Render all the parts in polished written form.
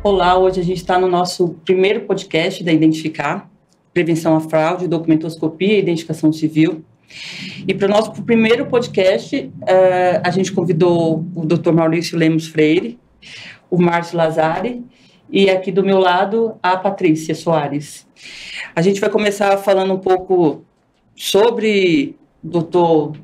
Olá, hoje a gente está no nosso primeiro podcast da Identificar, Prevenção à Fraude, Documentoscopia e Identificação Civil. E para o nosso primeiro podcast, a gente convidou o Dr. Maurício Lemos Freire, o Márcio Lazari e aqui do meu lado a Patrícia Soares. A gente vai começar falando um pouco sobre o Dr.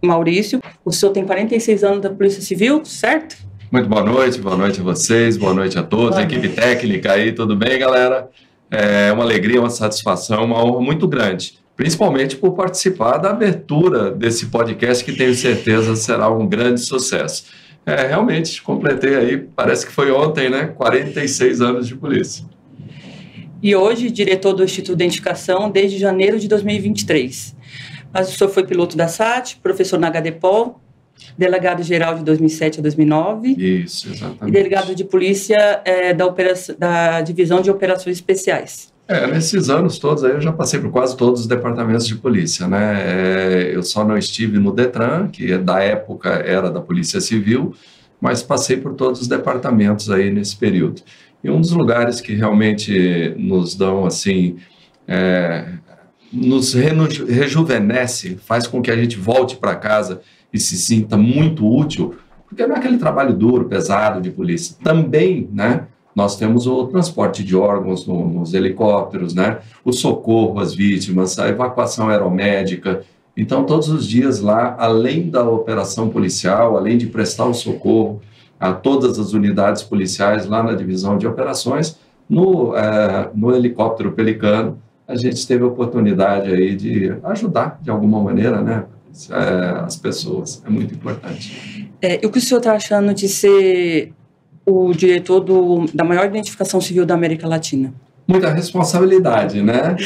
Maurício. O senhor tem 46 anos da Polícia Civil, certo? Muito boa noite a vocês, boa noite a todos, a equipe técnica aí, tudo bem, galera? É uma alegria, uma satisfação, uma honra muito grande, principalmente por participar da abertura desse podcast que tenho certeza será um grande sucesso. Realmente, completei aí, parece que foi ontem, né? 46 anos de polícia. E hoje, diretor do Instituto de Identificação desde janeiro de 2023. Mas o senhor foi piloto da SAT, professor na HDPOL, delegado-geral de 2007 a 2009. Isso, exatamente. E delegado de polícia da Divisão de Operações Especiais. Nesses anos todos aí eu já passei por quase todos os departamentos de polícia, né? Eu só não estive no DETRAN, que da época era da Polícia Civil, mas passei por todos os departamentos aí nesse período. E um dos lugares que realmente nos dão, assim, nos rejuvenesce, faz com que a gente volte para casa e se sinta muito útil, porque não é aquele trabalho duro, pesado de polícia. Também, né, nós temos o transporte de órgãos nos helicópteros, né, o socorro às vítimas, a evacuação aeromédica. Então, todos os dias lá, além da operação policial, além de prestar o socorro a todas as unidades policiais lá na divisão de operações, no helicóptero Pelicano, a gente teve a oportunidade aí de ajudar, de alguma maneira, né, as pessoas. É muito importante. E o que o senhor está achando de ser o diretor da maior identificação civil da América Latina? Muita responsabilidade, né?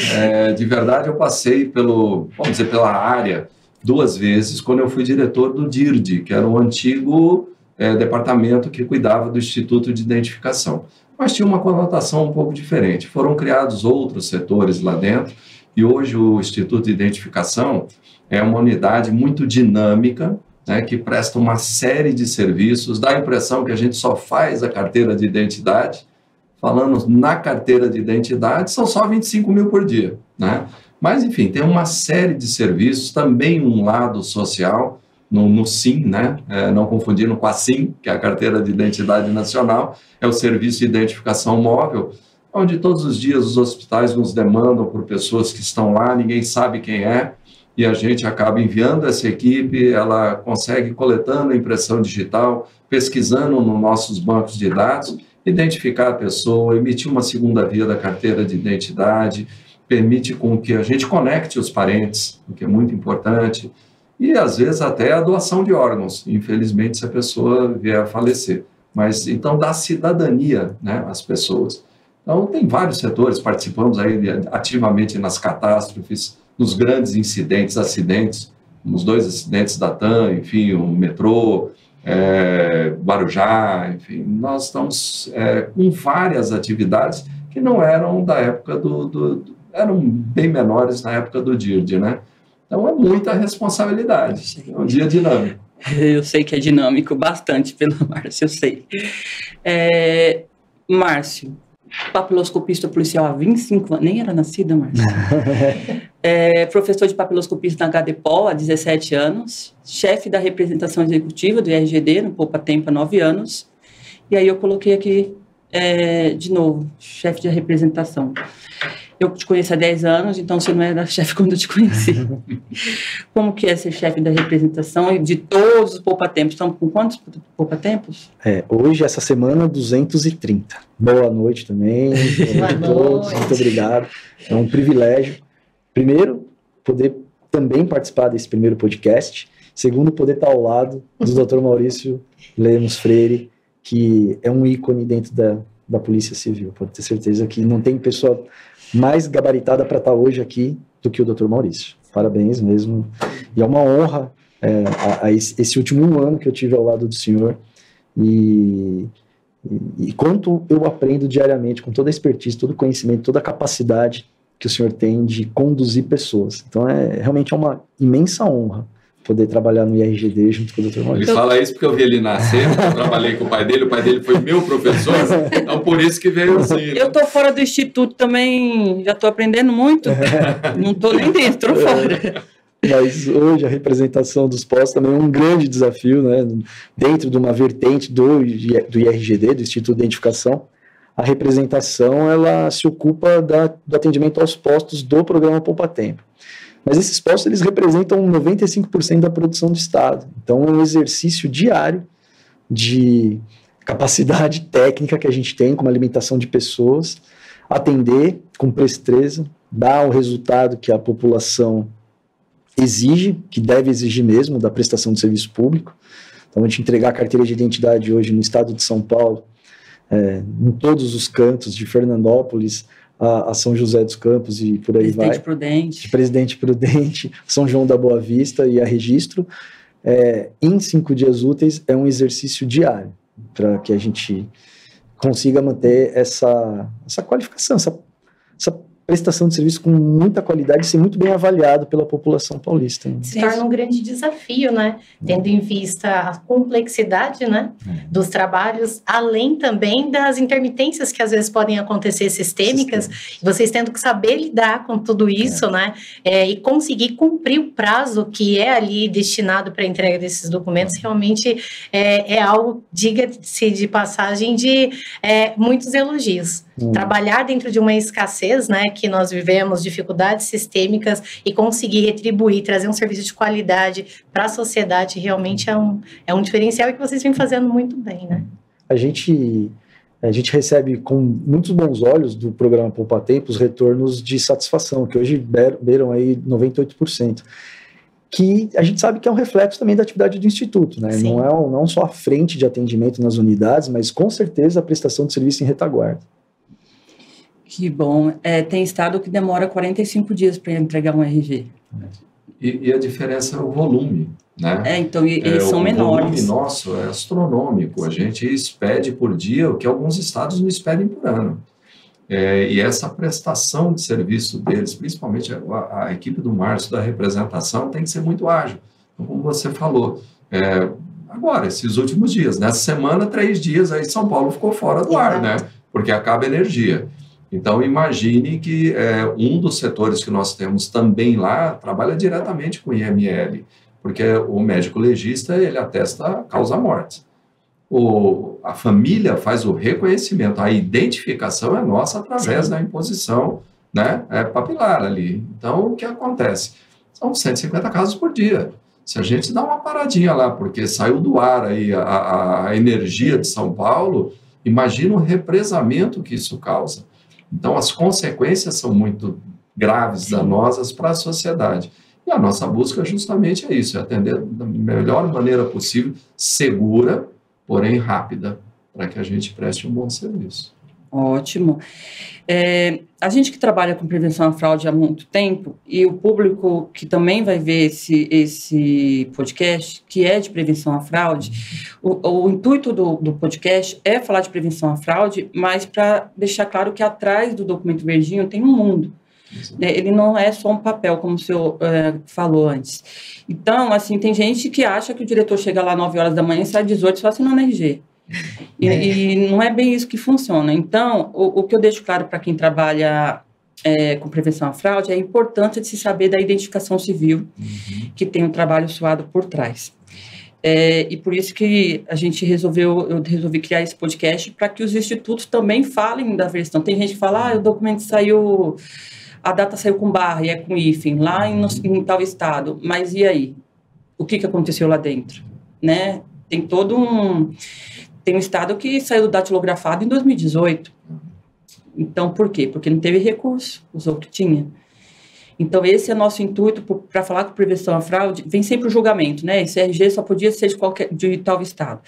De verdade, eu passei vamos dizer, pela área 2 vezes, quando eu fui diretor do DIRD, que era um antigo departamento que cuidava do Instituto de Identificação. Mas tinha uma conotação um pouco diferente. Foram criados outros setores lá dentro, e hoje o Instituto de Identificação é uma unidade muito dinâmica, né, que presta uma série de serviços. Dá a impressão que a gente só faz a carteira de identidade. Falando na carteira de identidade, são só 25 mil por dia, né? Mas, enfim, tem uma série de serviços, também um lado social, no SIM, né? Não confundindo com a SIM, que é a Carteira de Identidade Nacional, é o Serviço de Identificação Móvel, onde todos os dias os hospitais nos demandam por pessoas que estão lá, ninguém sabe quem é, e a gente acaba enviando essa equipe, ela consegue coletando a impressão digital, pesquisando nos nossos bancos de dados, identificar a pessoa, emitir uma segunda via da carteira de identidade, permite com que a gente conecte os parentes, o que é muito importante, e às vezes até a doação de órgãos, infelizmente se a pessoa vier a falecer. Mas então dá cidadania, né, às pessoas. Então tem vários setores, participamos aí ativamente nas catástrofes, nos grandes incidentes, acidentes, nos 2 acidentes da TAM, enfim, o metrô, Guarujá, enfim, nós estamos com várias atividades que não eram da época eram bem menores na época do DIRD, né? Então é muita responsabilidade, é um dia dinâmico. Eu sei que é dinâmico, bastante, pelo Márcio, eu sei. Márcio, papiloscopista policial há 25 anos, nem era nascida, Márcio. Professor de papiloscopista na HDPOL há 17 anos, chefe da representação executiva do IRGD no Poupa Tempo há 9 anos, e aí eu coloquei aqui de novo, chefe de representação. Eu te conheço há 10 anos, então você não era chefe quando eu te conheci. Como que é ser chefe da representação de todos os Poupa-Tempos? Estão com quantos Poupa-Tempos? Hoje, essa semana, 230. Boa noite também. Boa noite a todos. Muito obrigado. É um privilégio. Primeiro, poder também participar desse primeiro podcast. Segundo, poder estar ao lado do Dr. Maurício Lemos Freire, que é um ícone dentro da Polícia Civil. Pode ter certeza que não tem pessoa mais gabaritada para estar hoje aqui do que o Dr. Maurício. Parabéns mesmo. E é uma honra esse último ano que eu tive ao lado do senhor e quanto eu aprendo diariamente com toda a expertise, todo o conhecimento, toda a capacidade que o senhor tem de conduzir pessoas. Então, realmente é uma imensa honra poder trabalhar no IRGD junto com o Dr. Maurício. Ele fala isso porque eu vi ele nascer, eu trabalhei com o pai dele foi meu professor, então por isso que veio assim. Né? Eu estou fora do instituto também, já estou aprendendo muito, não estou nem dentro, estou fora. Mas hoje a representação dos postos também é um grande desafio, né? Dentro de uma vertente do IRGD, do Instituto de Identificação, a representação ela se ocupa do atendimento aos postos do programa Poupa Tempo. Mas esses postos eles representam 95% da produção do Estado. Então é um exercício diário de capacidade técnica que a gente tem, com uma alimentação de pessoas, atender com presteza, dar o resultado que a população exige, que deve exigir mesmo, da prestação de serviço público. Então, a gente entregar a carteira de identidade hoje no estado de São Paulo, em todos os cantos, de Fernandópolis a São José dos Campos e por aí vai. Prudente. Presidente Prudente, São João da Boa Vista e a Registro, em 5 dias úteis, é um exercício diário, para que a gente consiga manter essa qualificação, essa prestação de serviço com muita qualidade e ser muito bem avaliado pela população paulista. Se torna um grande desafio, né? Tendo em vista a complexidade, né, dos trabalhos, além também das intermitências que às vezes podem acontecer sistêmicas, vocês tendo que saber lidar com tudo isso, né? E conseguir cumprir o prazo que é ali destinado para a entrega desses documentos, realmente é algo, diga-se de passagem, de muitos elogios. Trabalhar dentro de uma escassez, né, que nós vivemos, dificuldades sistêmicas, e conseguir retribuir, trazer um serviço de qualidade para a sociedade, realmente é um diferencial, e que vocês vêm fazendo muito bem, né? A gente recebe com muitos bons olhos do programa Poupa Tempo os retornos de satisfação, que hoje beiram aí 98%. Que a gente sabe que é um reflexo também da atividade do Instituto, né? Não só a frente de atendimento nas unidades, mas com certeza a prestação de serviço em retaguarda. Que bom. Tem estado que demora 45 dias para entregar um RG. E a diferença é o volume, né? Então eles são menores. O volume nosso é astronômico. A gente expede por dia o que alguns estados não expedem por ano. E essa prestação de serviço deles, principalmente a equipe do Márcio, da representação, tem que ser muito ágil. Então, como você falou, agora, esses últimos dias, nessa semana, 3 dias, aí São Paulo ficou fora do ar, né? Porque acaba a energia. Então, imagine que um dos setores que nós temos também lá trabalha diretamente com IML, porque o médico legista, ele atesta causa-morte. A família faz o reconhecimento, a identificação é nossa através da imposição, né, papilar ali. Então, o que acontece? São 150 casos por dia. Se a gente dá uma paradinha lá, porque saiu do ar aí a energia de São Paulo, imagina o represamento que isso causa. Então, as consequências são muito graves, danosas para a sociedade. E a nossa busca justamente é isso, é atender da melhor maneira possível, segura, porém rápida, para que a gente preste um bom serviço. Ótimo. A gente que trabalha com prevenção à fraude há muito tempo, e o público que também vai ver esse podcast, que é de prevenção à fraude, o intuito do podcast é falar de prevenção à fraude, mas para deixar claro que atrás do documento verdinho tem um mundo. Ele não é só um papel, como o senhor falou antes. Então, assim, tem gente que acha que o diretor chega lá às 9 horas da manhã e sai às 18 só assinando RG. E não é bem isso que funciona. Então, o que eu deixo claro para quem trabalha com prevenção à fraude é a importância de se saber da identificação civil, que tem um trabalho suado por trás. E por isso que eu resolvi criar esse podcast, para que os institutos também falem da versão. Tem gente que fala, o documento saiu, a data saiu com barra e é com hífen, lá em tal estado. Mas e aí? O que aconteceu lá dentro? Né? Tem um estado que saiu datilografado em 2018. Então, por quê? Porque não teve recurso, usou o que tinha. Então, esse é nosso intuito para falar com prevenção à fraude. Vem sempre o julgamento, né? Esse RG só podia ser de tal estado.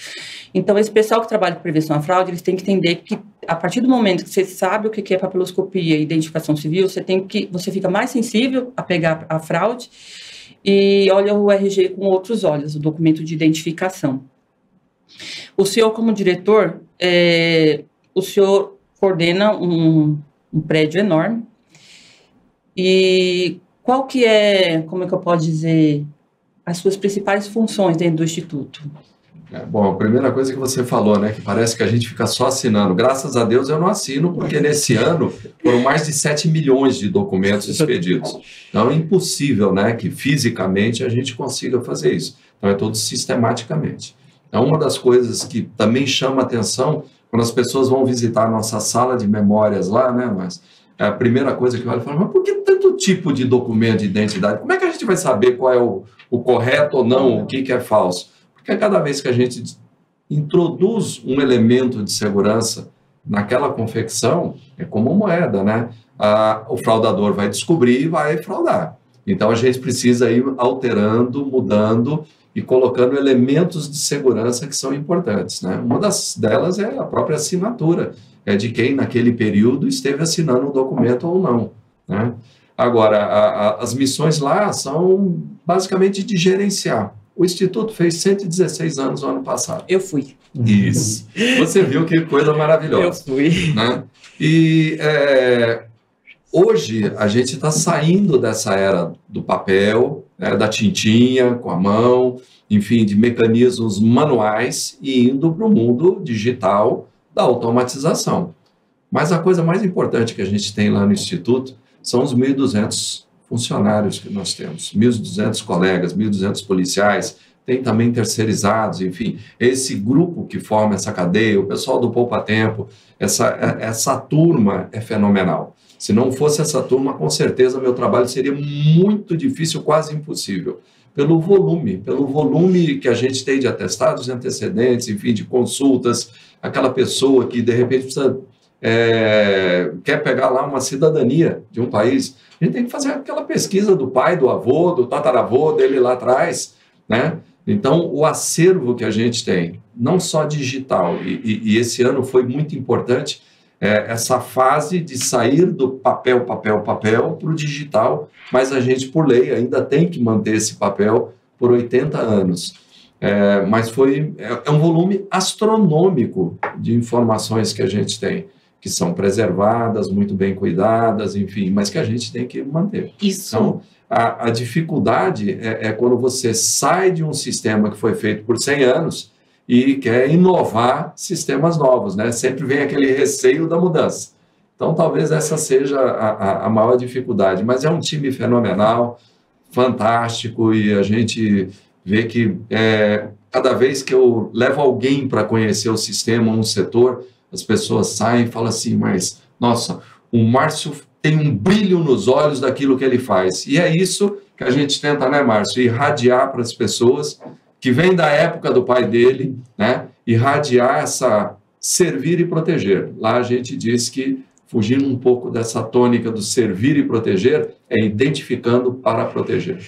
Então, esse pessoal que trabalha com prevenção à fraude, eles têm que entender que, a partir do momento que você sabe o que é papiloscopia e identificação civil, você fica mais sensível a pegar a fraude e olha o RG com outros olhos, o documento de identificação. O senhor, como diretor, o senhor coordena um prédio enorme. E qual que é, como é que eu posso dizer, as suas principais funções dentro do Instituto? Bom, a primeira coisa que você falou, né, que parece que a gente fica só assinando. Graças a Deus eu não assino, porque nesse ano foram mais de 7 milhões de documentos expedidos. Então é impossível, né, que fisicamente a gente consiga fazer isso. Então é tudo sistematicamente. Então uma das coisas que também chama atenção, quando as pessoas vão visitar a nossa sala de memórias lá, né, mas a primeira coisa que eu olho e falo, mas por que tanto tipo de documento de identidade? Como é que a gente vai saber qual é o correto ou não, o que é falso? Porque cada vez que a gente introduz um elemento de segurança naquela confecção, é como moeda, né? O fraudador vai descobrir e vai fraudar. Então, a gente precisa ir alterando, mudando e colocando elementos de segurança que são importantes, né? Uma delas é a própria assinatura, é de quem naquele período esteve assinando o documento ou não, né? Agora, as missões lá são basicamente de gerenciar. O Instituto fez 116 anos no ano passado. Eu fui. Isso. Você viu que coisa maravilhosa. Eu fui. Né? E hoje a gente está saindo dessa era do papel, né, da tintinha com a mão, enfim, de mecanismos manuais e indo para o mundo digital da automatização. Mas a coisa mais importante que a gente tem lá no Instituto são os 1.200 funcionários que nós temos, 1.200 colegas, 1.200 policiais, tem também terceirizados, enfim, esse grupo que forma essa cadeia, o pessoal do Poupa Tempo, essa turma é fenomenal. Se não fosse essa turma, com certeza meu trabalho seria muito difícil, quase impossível, pelo volume que a gente tem de atestados, de antecedentes, enfim, de consultas, aquela pessoa que de repente precisa, quer pegar lá uma cidadania de um país, a gente tem que fazer aquela pesquisa do pai, do avô, do tataravô dele lá atrás, né? Então, o acervo que a gente tem, não só digital, e esse ano foi muito importante, essa fase de sair do papel para o digital, mas a gente, por lei, ainda tem que manter esse papel por 80 anos. Mas é um volume astronômico de informações que a gente tem, que são preservadas, muito bem cuidadas, enfim, mas que a gente tem que manter. Isso. Então, a dificuldade é quando você sai de um sistema que foi feito por 100 anos e quer inovar sistemas novos, né? Sempre vem aquele receio da mudança. Então, talvez essa seja a maior dificuldade, mas é um time fenomenal, fantástico, e a gente vê que cada vez que eu levo alguém para conhecer o sistema, um setor, as pessoas saem e falam assim, mas, nossa, o Márcio tem um brilho nos olhos daquilo que ele faz. E é isso que a gente tenta, né, Márcio? Irradiar para as pessoas que vêm da época do pai dele, né? Irradiar essa servir e proteger. Lá a gente diz que, fugindo um pouco dessa tônica do servir e proteger, é identificando para proteger.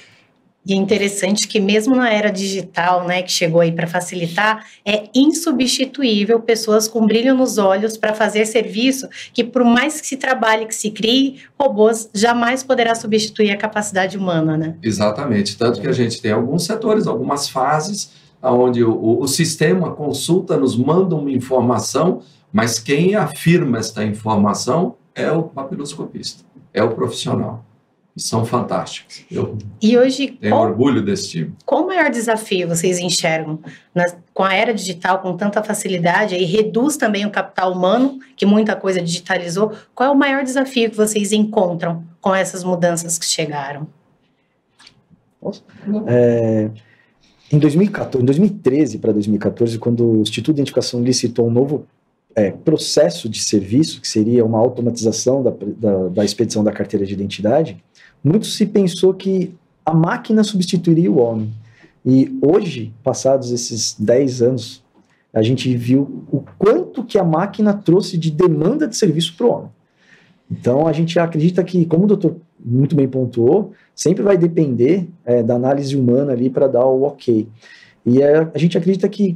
E é interessante que mesmo na era digital, né, que chegou aí para facilitar, é insubstituível pessoas com brilho nos olhos para fazer serviço que, por mais que se trabalhe, que se crie robôs, jamais poderá substituir a capacidade humana, né? Exatamente, tanto que a gente tem alguns setores, algumas fases, onde o sistema consulta, nos manda uma informação, mas quem afirma esta informação é o papiloscopista, é o profissional. E são fantásticos. Eu tenho orgulho desse time. Qual o maior desafio vocês enxergam com a era digital, com tanta facilidade, e reduz também o capital humano, que muita coisa digitalizou? Qual é o maior desafio que vocês encontram com essas mudanças que chegaram? Em 2013 para 2014, quando o Instituto de Identificação licitou um novo processo de serviço, que seria uma automatização da expedição da carteira de identidade, muito se pensou que a máquina substituiria o homem. E hoje, passados esses 10 anos, a gente viu o quanto que a máquina trouxe de demanda de serviço para o homem. Então, a gente acredita que, como o doutor muito bem pontuou, sempre vai depender da análise humana ali para dar o ok. E a gente acredita que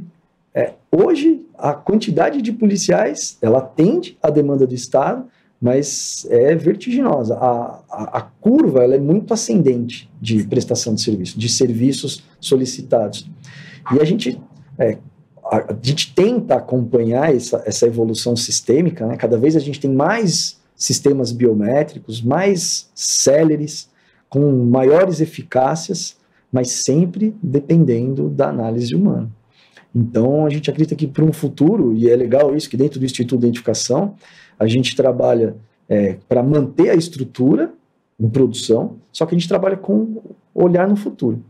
hoje a quantidade de policiais, ela atende à demanda do Estado, mas é vertiginosa. A curva, ela é muito ascendente de prestação de serviço, de serviços solicitados. E a gente tenta acompanhar essa evolução sistêmica, né? Cada vez a gente tem mais sistemas biométricos, mais céleres, com maiores eficácias, mas sempre dependendo da análise humana. Então, a gente acredita que para um futuro, e é legal isso, que dentro do Instituto de Identificação, a gente trabalha para manter a estrutura em produção, só que a gente trabalha com olhar no futuro.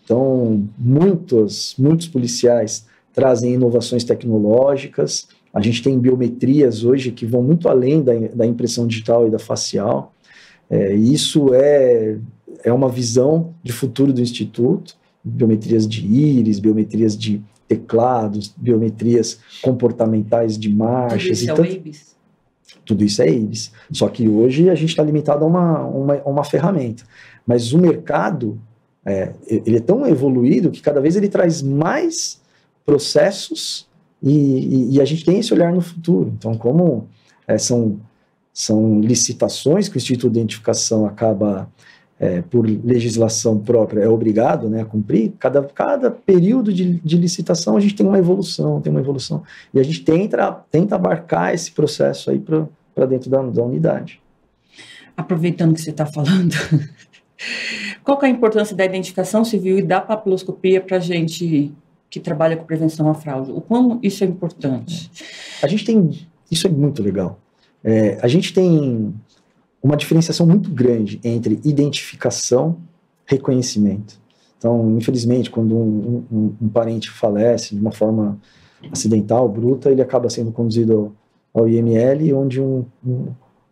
Então, muitos policiais trazem inovações tecnológicas, a gente tem biometrias hoje que vão muito além da impressão digital e da facial, e isso é uma visão de futuro do Instituto, biometrias de íris, biometrias de teclados, biometrias comportamentais de marchas. Tudo isso é o EIBS? Tudo isso é EIBS. Só que hoje a gente está limitado a uma ferramenta. Mas o mercado, ele é tão evoluído que cada vez ele traz mais processos e a gente tem esse olhar no futuro. Então, como são licitações que o Instituto de Identificação acaba, por legislação própria, é obrigado, né, a cumprir, cada período de licitação a gente tem uma evolução, e a gente tenta abarcar esse processo aí para dentro da unidade. Aproveitando que você está falando, qual que é a importância da identificação civil e da papiloscopia para a gente que trabalha com prevenção à fraude? O quão isso é importante? Isso é muito legal. A gente tem uma diferenciação muito grande entre identificação e reconhecimento. Então, infelizmente, quando um parente falece de uma forma acidental, bruta, ele acaba sendo conduzido ao IML, onde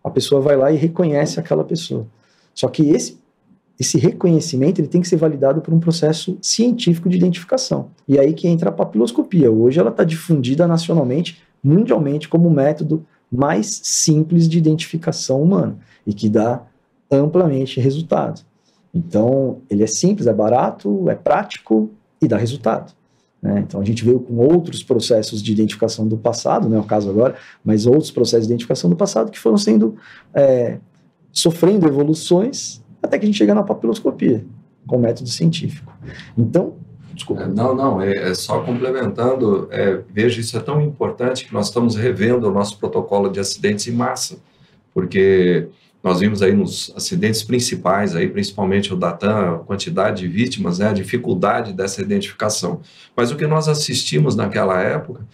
a pessoa vai lá e reconhece aquela pessoa. Só que esse reconhecimento ele tem que ser validado por um processo científico de identificação. E aí que entra a papiloscopia. Hoje ela está difundida nacionalmente, mundialmente, como o método mais simples de identificação humana e que dá amplamente resultado. Então, ele é simples, é barato, é prático e dá resultado. Né? Então, a gente veio com outros processos de identificação do passado, não é o caso agora, mas outros processos de identificação do passado que foram sofrendo evoluções até que a gente chega na papiloscopia, com método científico. Então, desculpa. Só complementando, veja, isso é tão importante que nós estamos revendo o nosso protocolo de acidentes em massa, porque nós vimos aí nos acidentes principais, aí, principalmente o Datan, a quantidade de vítimas, a dificuldade dessa identificação. Mas o que nós assistimos naquela época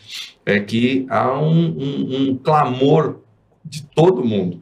é que há um clamor de todo mundo.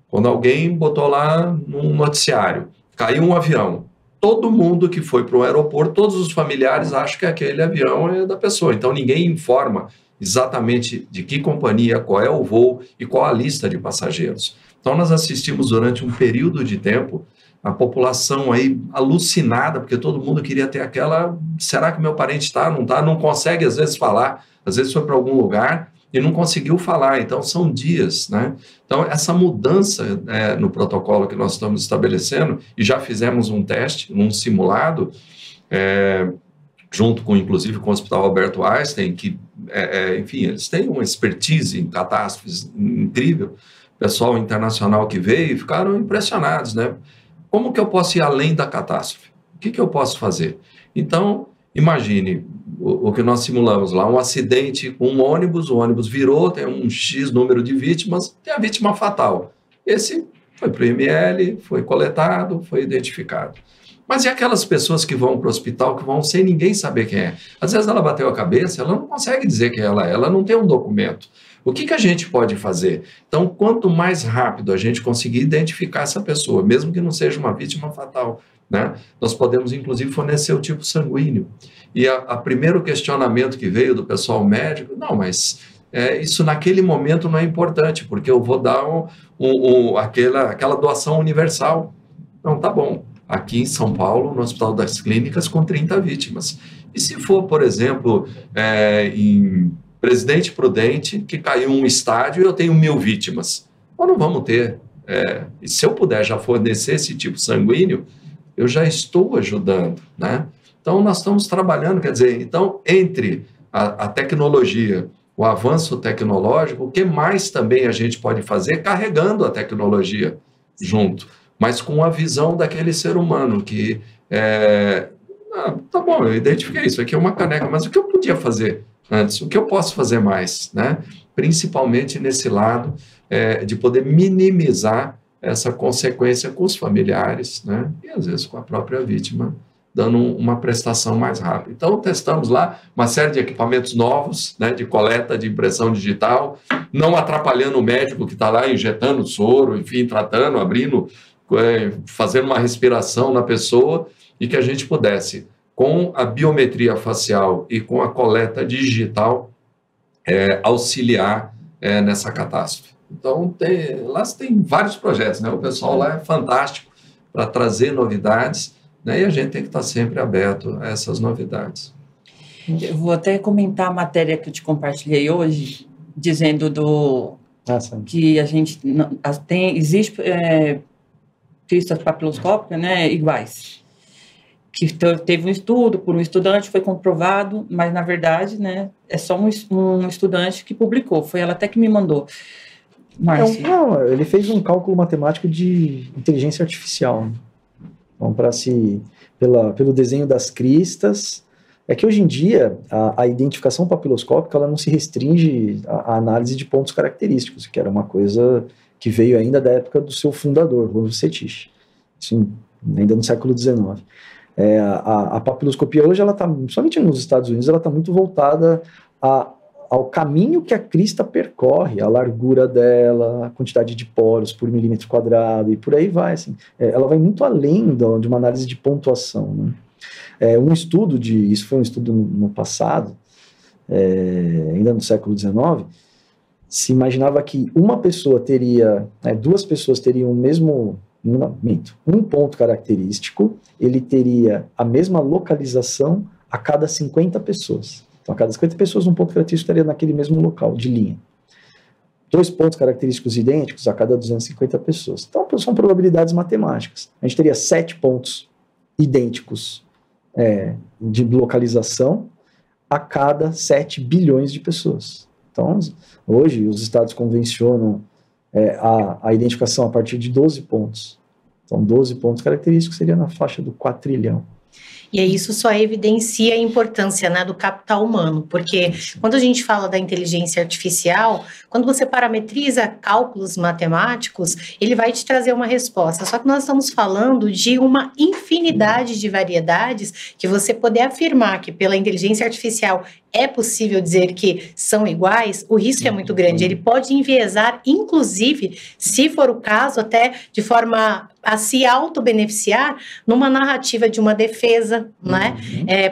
Quando alguém botou lá num noticiário, caiu um avião, todo mundo que foi para o aeroporto, todos os familiares acham que aquele avião é da pessoa. Então, ninguém informa exatamente de que companhia, qual é o voo e qual a lista de passageiros. Então, nós assistimos durante um período de tempo a população aí alucinada, porque todo mundo queria ter aquela, será que meu parente está, não está, não consegue às vezes falar, às vezes foi para algum lugar e não conseguiu falar, então são dias, né? Então, essa mudança no protocolo que nós estamos estabelecendo, e já fizemos um teste, um simulado, junto com, inclusive, com o Hospital Albert Einstein, que, enfim, eles têm uma expertise em catástrofes incrível, pessoal internacional que veio e ficaram impressionados, né? Como que eu posso ir além da catástrofe? O que eu posso fazer? Então, imagine o que nós simulamos lá, um acidente com um ônibus, o ônibus virou, tem um X número de vítimas, tem a vítima fatal. Esse foi para o IML, foi coletado, foi identificado. Mas e aquelas pessoas que vão para o hospital, que vão sem ninguém saber quem é? Às vezes ela bateu a cabeça, ela não consegue dizer quem ela não tem um documento. O que a gente pode fazer? Então, quanto mais rápido a gente conseguir identificar essa pessoa, mesmo que não seja uma vítima fatal, né? Nós podemos, inclusive, fornecer o tipo sanguíneo. E a primeiro questionamento que veio do pessoal médico, não, mas isso naquele momento não é importante, porque eu vou dar aquela doação universal. Não, tá bom. Aqui em São Paulo, no Hospital das Clínicas, com 30 vítimas. E se for, por exemplo, em Presidente Prudente, que caiu um estádio e eu tenho 1000 vítimas? Nós não vamos ter. E se eu puder já fornecer esse tipo sanguíneo, eu já estou ajudando, né? Então, nós estamos trabalhando, quer dizer, então, entre a tecnologia, o avanço tecnológico, o que mais também a gente pode fazer carregando a tecnologia junto, mas com a visão daquele ser humano que, tá bom, eu identifiquei isso aqui é uma caneca, mas o que eu podia fazer antes? O que eu posso fazer mais, né? Principalmente nesse lado de poder minimizar essa consequência com os familiares, né? E às vezes com a própria vítima dando uma prestação mais rápida. Então, testamos lá uma série de equipamentos novos, né, de coleta de impressão digital, não atrapalhando o médico que está lá injetando soro, enfim, tratando, abrindo, fazendo uma respiração na pessoa, e que a gente pudesse, com a biometria facial e com a coleta digital, auxiliar nessa catástrofe. Então, lá tem vários projetos, né? O pessoal lá é fantástico para trazer novidades, né? E a gente tem que estar sempre aberto a essas novidades. Eu vou até comentar a matéria que eu te compartilhei hoje, dizendo que a gente existe cristas papiloscópicas, né, iguais. Que teve um estudo por um estudante, foi comprovado, mas na verdade, né, é só um estudante que publicou. Foi ela até que me mandou. Márcia. Não, ele fez um cálculo matemático de inteligência artificial. Então, pelo desenho das cristas, é que hoje em dia a identificação papiloscópica ela não se restringe à análise de pontos característicos, que era uma coisa que veio ainda da época do seu fundador, Rolf Setish, isso ainda no século XIX. A papiloscopia hoje, ela está, somente nos Estados Unidos, ela está muito voltada ao caminho que a crista percorre, a largura dela, a quantidade de poros por milímetro quadrado, e por aí vai. Assim. Ela vai muito além de uma análise de pontuação. Né? Isso foi um estudo no passado, ainda no século XIX, se imaginava que duas pessoas teriam o mesmo, um ponto característico, ele teria a mesma localização a cada 50 pessoas. Então, a cada 50 pessoas, um ponto característico estaria naquele mesmo local de linha. 2 pontos característicos idênticos a cada 250 pessoas. Então, são probabilidades matemáticas. A gente teria 7 pontos idênticos de localização a cada 7 bilhões de pessoas. Então, hoje, os estados convencionam a identificação a partir de 12 pontos. Então, 12 pontos característicos seria na faixa do 4 trilhão. E isso só evidencia a importância, né, do capital humano, porque quando a gente fala da inteligência artificial, quando você parametriza cálculos matemáticos, ele vai te trazer uma resposta. Só que nós estamos falando de uma infinidade de variedades que você poder afirmar que pela inteligência artificial é possível dizer que são iguais, o risco é muito grande. Ele pode enviesar, inclusive, se for o caso, até de forma a se auto-beneficiar numa narrativa de uma defesa, né?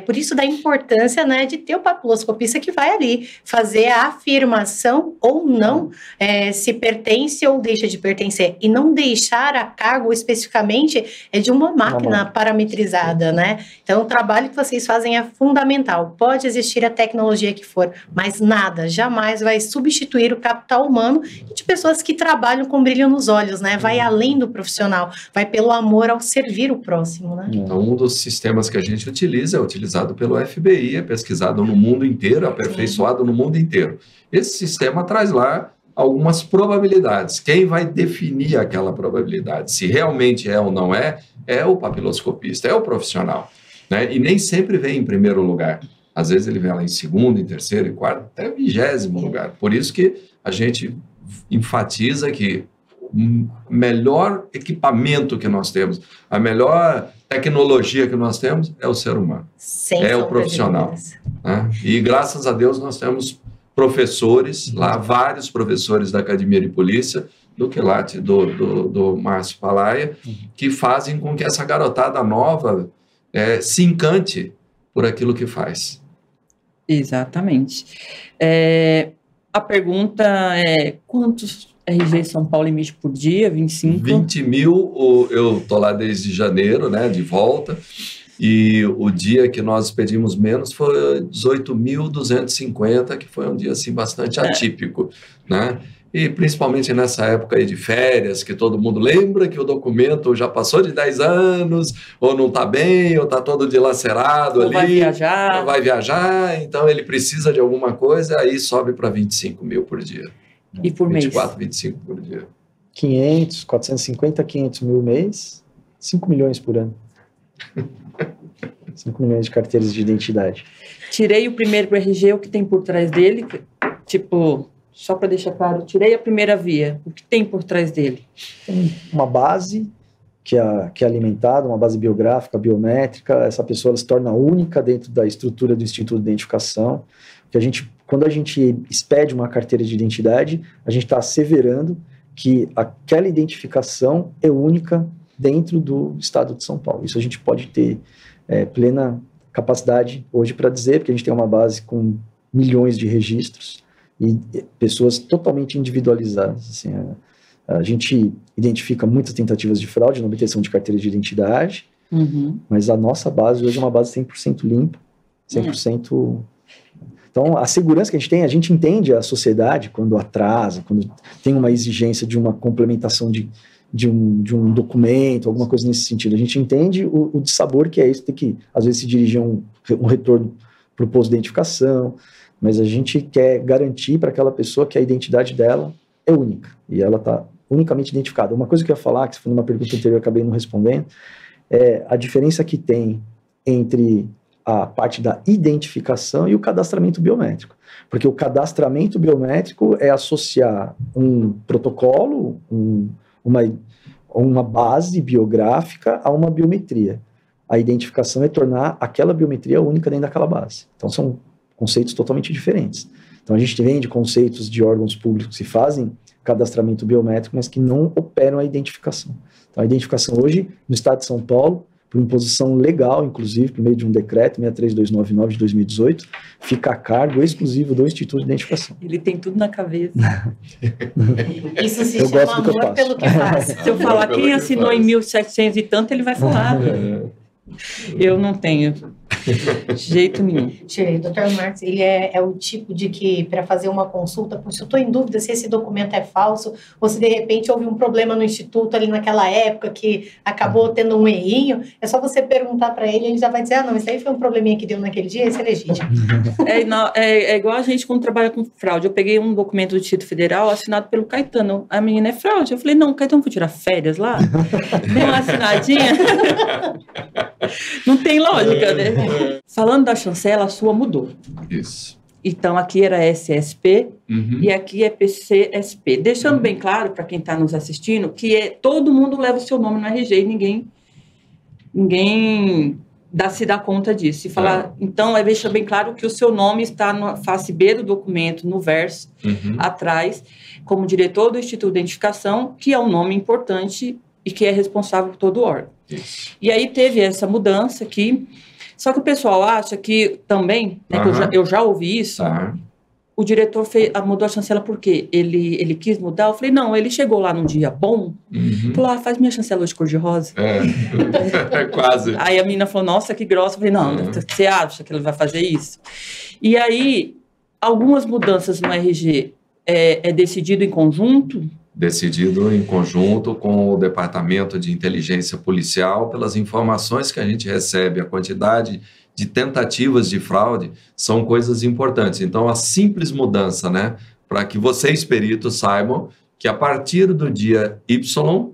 Por isso da importância, né, de ter o papiloscopista que vai ali fazer a afirmação ou não se pertence ou deixa de pertencer, e não deixar a cargo especificamente de uma máquina parametrizada, né? Então, o trabalho que vocês fazem é fundamental. Pode existir a tecnologia que for, mas nada, jamais vai substituir o capital humano e de pessoas que trabalham com brilho nos olhos, né? Vai além do profissional, vai pelo amor ao servir o próximo, né? Então, um dos sistemas que a gente utiliza é utilizado pelo FBI, é pesquisado no mundo inteiro, aperfeiçoado no mundo inteiro. Esse sistema traz lá algumas probabilidades. Quem vai definir aquela probabilidade, se realmente é ou não é o papiloscopista, é o profissional, né? E nem sempre vem em primeiro lugar. Às vezes ele vem lá em segundo, em terceiro, em quarto, até 20º lugar. Por isso que a gente enfatiza que o melhor equipamento que nós temos, a melhor tecnologia que nós temos é o ser humano, é o profissional. Né? E graças a Deus nós temos professores lá, vários professores da Academia de Polícia, do quilate do Márcio Palaia, que fazem com que essa garotada nova se encante por aquilo que faz. Exatamente. A pergunta é: quantos RG São Paulo emite por dia? 25? 20 mil, eu estou lá desde janeiro, né, de volta, e o dia que nós pedimos menos foi 18.250, que foi um dia assim, bastante atípico, né? E principalmente nessa época aí de férias, que todo mundo lembra que o documento já passou de 10 anos, ou não está bem, ou está todo dilacerado ali. Vai viajar, então ele precisa de alguma coisa, aí sobe para 25 mil por dia. E por 24, mês? 25 por dia. 500, 450, 500 mil mês, 5 milhões por ano. 5 milhões de carteiras de identidade. Tirei o primeiro RG, o que tem por trás dele, tipo... Só para deixar claro, tirei a primeira via. O que tem por trás dele? Tem uma base que é alimentada, uma base biográfica, biométrica, essa pessoa ela se torna única dentro da estrutura do Instituto de Identificação, que quando a gente expede uma carteira de identidade, a gente está asseverando que aquela identificação é única dentro do Estado de São Paulo. Isso a gente pode ter plena capacidade hoje para dizer, porque a gente tem uma base com milhões de registros e pessoas totalmente individualizadas. Assim, a gente identifica muitas tentativas de fraude na obtenção de carteira de identidade, mas a nossa base hoje é uma base 100% limpa, 100%... Então, a segurança que a gente entende a sociedade quando atrasa, quando tem uma exigência de uma complementação de um documento, alguma coisa nesse sentido. A gente entende o dissabor que é isso, ter que, às vezes, se dirigir um retorno para o posto de identificação, mas a gente quer garantir para aquela pessoa que a identidade dela é única, e ela está unicamente identificada. Uma coisa que eu ia falar, que se foi numa pergunta anterior eu acabei não respondendo, é a diferença que tem entre a parte da identificação e o cadastramento biométrico. Porque o cadastramento biométrico é associar um protocolo, uma base biográfica a uma biometria. A identificação é tornar aquela biometria única dentro daquela base. Então, são conceitos totalmente diferentes. Então, a gente vem de conceitos de órgãos públicos que fazem cadastramento biométrico, mas que não operam a identificação. Então, a identificação hoje, no estado de São Paulo, por imposição legal, inclusive, por meio de um decreto 63299 de 2018, fica a cargo exclusivo do Instituto de Identificação. Ele tem tudo na cabeça. Isso se chama amor pelo que faz. Se eu falar quem assinou em 1700 e tanto, ele vai falar. Eu não tenho. De jeito nenhum. Dr. Marcos, ele é o tipo de que, para fazer uma consulta, se eu estou em dúvida se esse documento é falso, ou se de repente houve um problema no Instituto ali naquela época que acabou tendo um errinho, é só você perguntar para ele já vai dizer, não, isso aí foi um probleminha que deu naquele dia, esse é legítimo. É igual a gente quando trabalha com fraude. Eu peguei um documento do Distrito Federal assinado pelo Caetano. A menina é fraude. Eu falei, não, Caetano foi tirar férias lá? Deu uma assinadinha? Não tem lógica, né? Falando da chancela, a sua mudou. Isso. Então, aqui era SSP e aqui é PCSP. Deixando bem claro para quem está nos assistindo que todo mundo leva o seu nome no RG e ninguém se dá conta disso. Se falar, então, deixa bem claro que o seu nome está na face B do documento, no verso, atrás, como diretor do Instituto de Identificação, que é um nome importante e que é responsável por todo o órgão. Isso. E aí teve essa mudança aqui. Só que o pessoal acha que também, né, que eu já ouvi isso, o diretor mudou a chancela porque ele quis mudar. Eu falei, não, ele chegou lá num dia bom, falou, faz minha chancela hoje cor-de-rosa. Quase. Aí a menina falou, nossa, que grossa. Eu falei, não, você acha que ele vai fazer isso? E aí, algumas mudanças no RG é decidido em conjunto? Decidido em conjunto com o Departamento de Inteligência Policial, pelas informações que a gente recebe, a quantidade de tentativas de fraude, são coisas importantes. Então, a simples mudança, né, para que vocês, peritos, saibam que a partir do dia Y,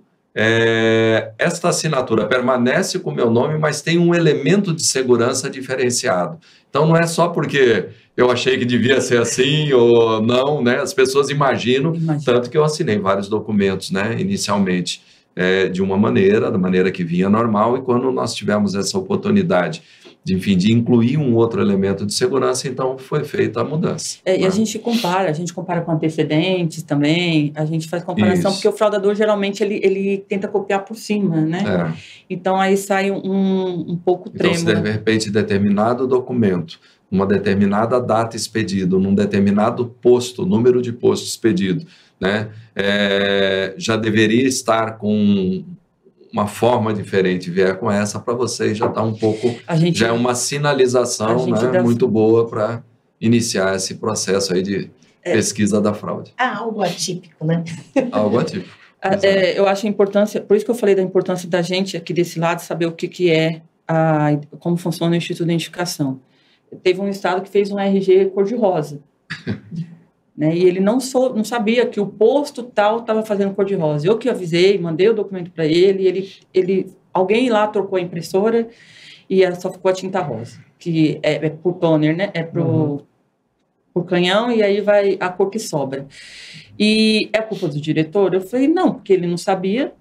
esta assinatura permanece com o meu nome, mas tem um elemento de segurança diferenciado. Então, não é só porque eu achei que devia ser assim ou não, né? As pessoas imaginam, tanto que eu assinei vários documentos, né? Inicialmente, de uma maneira, da maneira que vinha normal, e quando nós tivemos essa oportunidade de incluir um outro elemento de segurança, então foi feita a mudança. E a gente compara com antecedentes também, a gente faz comparação, porque o fraudador geralmente ele tenta copiar por cima, né? Então aí sai um pouco trêmulo. Então, se de repente determinado documento, uma determinada data expedido, num determinado posto, número de postos expedido, né? Já deveria estar com uma forma diferente, vier com essa, para vocês já está um pouco, já é uma sinalização, né, muito boa para iniciar esse processo aí de pesquisa da fraude. Algo atípico, né? Algo atípico. Eu acho a importância, por isso que eu falei da importância da gente aqui desse lado saber o que é, como funciona o Instituto de Identificação. Teve um estado que fez um RG cor-de-rosa. Né, e ele não sabia que o posto tal estava fazendo cor-de-rosa. Eu que avisei, mandei o documento para ele, alguém lá trocou a impressora e só ficou a tinta rosa, que é por toner, né? por canhão e aí vai a cor que sobra. E é culpa do diretor? Eu falei, não, porque ele não sabia,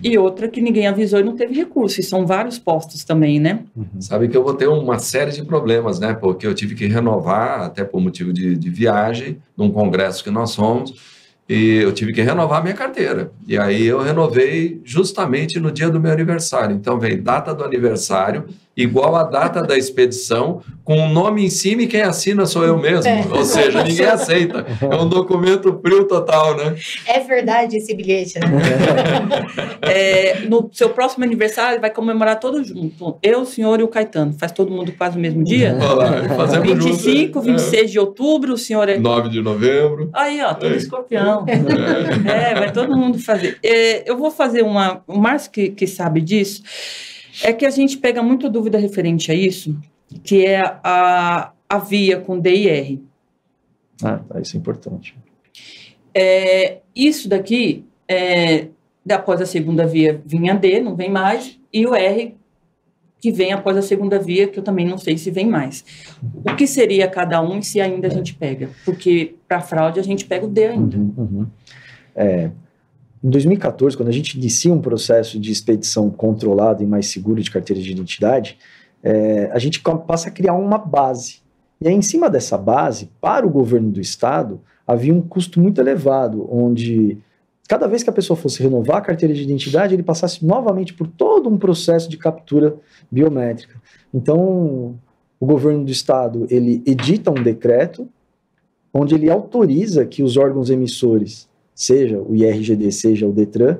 e outra que ninguém avisou e não teve recurso, e são vários postos também, né? Sabe que eu vou ter uma série de problemas, né? Porque eu tive que renovar, até por motivo de viagem, num congresso que nós fomos, e eu tive que renovar minha carteira. E aí eu renovei justamente no dia do meu aniversário. Então vem data do aniversário, igual a data da expedição, com o nome em cima e quem assina sou eu mesmo. Ou seja, ninguém aceita. É um documento frio total, né? É verdade esse bilhete, né? No seu próximo aniversário vai comemorar todos juntos. Eu, o senhor e o Caetano. Faz todo mundo quase o mesmo dia? Olá, fazemos 25, junto, 26 de outubro, o senhor é... 9 de novembro. Aí, ó, todo escorpião. Vai todo mundo fazer. Eu vou fazer uma... O Márcio que sabe disso, é que a gente pega muita dúvida referente a isso, que é a via com D e R. Isso é importante. Isso daqui, após a segunda via vinha D, não vem mais, e o R que vem após a segunda via, que eu também não sei se vem mais. O que seria cada um e se ainda a gente pega? Porque para fraude a gente pega o D ainda. Em 2014, quando a gente inicia um processo de expedição controlado e mais seguro de carteira de identidade, a gente passa a criar uma base. E aí, em cima dessa base, para o governo do estado, havia um custo muito elevado, onde cada vez que a pessoa fosse renovar a carteira de identidade, ele passasse novamente por todo um processo de captura biométrica. Então, o governo do estado, ele edita um decreto, onde ele autoriza que os órgãos emissores, seja o IRGD, seja o DETRAN,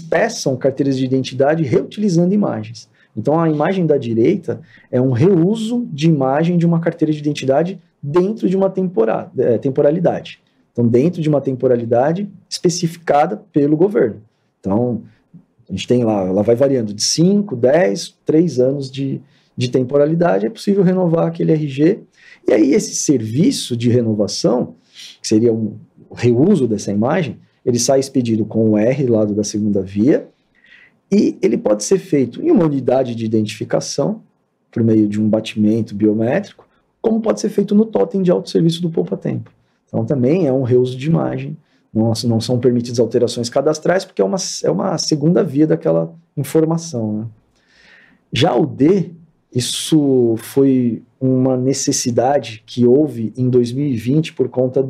peçam carteiras de identidade reutilizando imagens. Então, a imagem da direita é um reuso de imagem de uma carteira de identidade dentro de uma temporalidade. Então, dentro de uma temporalidade especificada pelo governo. Então, a gente tem lá, ela vai variando de 5, 10, 3 anos de temporalidade, é possível renovar aquele RG. E aí, esse serviço de renovação, que seria um reuso dessa imagem, ele sai expedido com o R, lado da segunda via, e ele pode ser feito em uma unidade de identificação, por meio de um batimento biométrico, como pode ser feito no totem de autosserviço do poupa-tempo. Então, também é um reuso de imagem, não são permitidas alterações cadastrais, porque é uma segunda via daquela informação, né? Já o D, isso foi uma necessidade que houve em 2020 por conta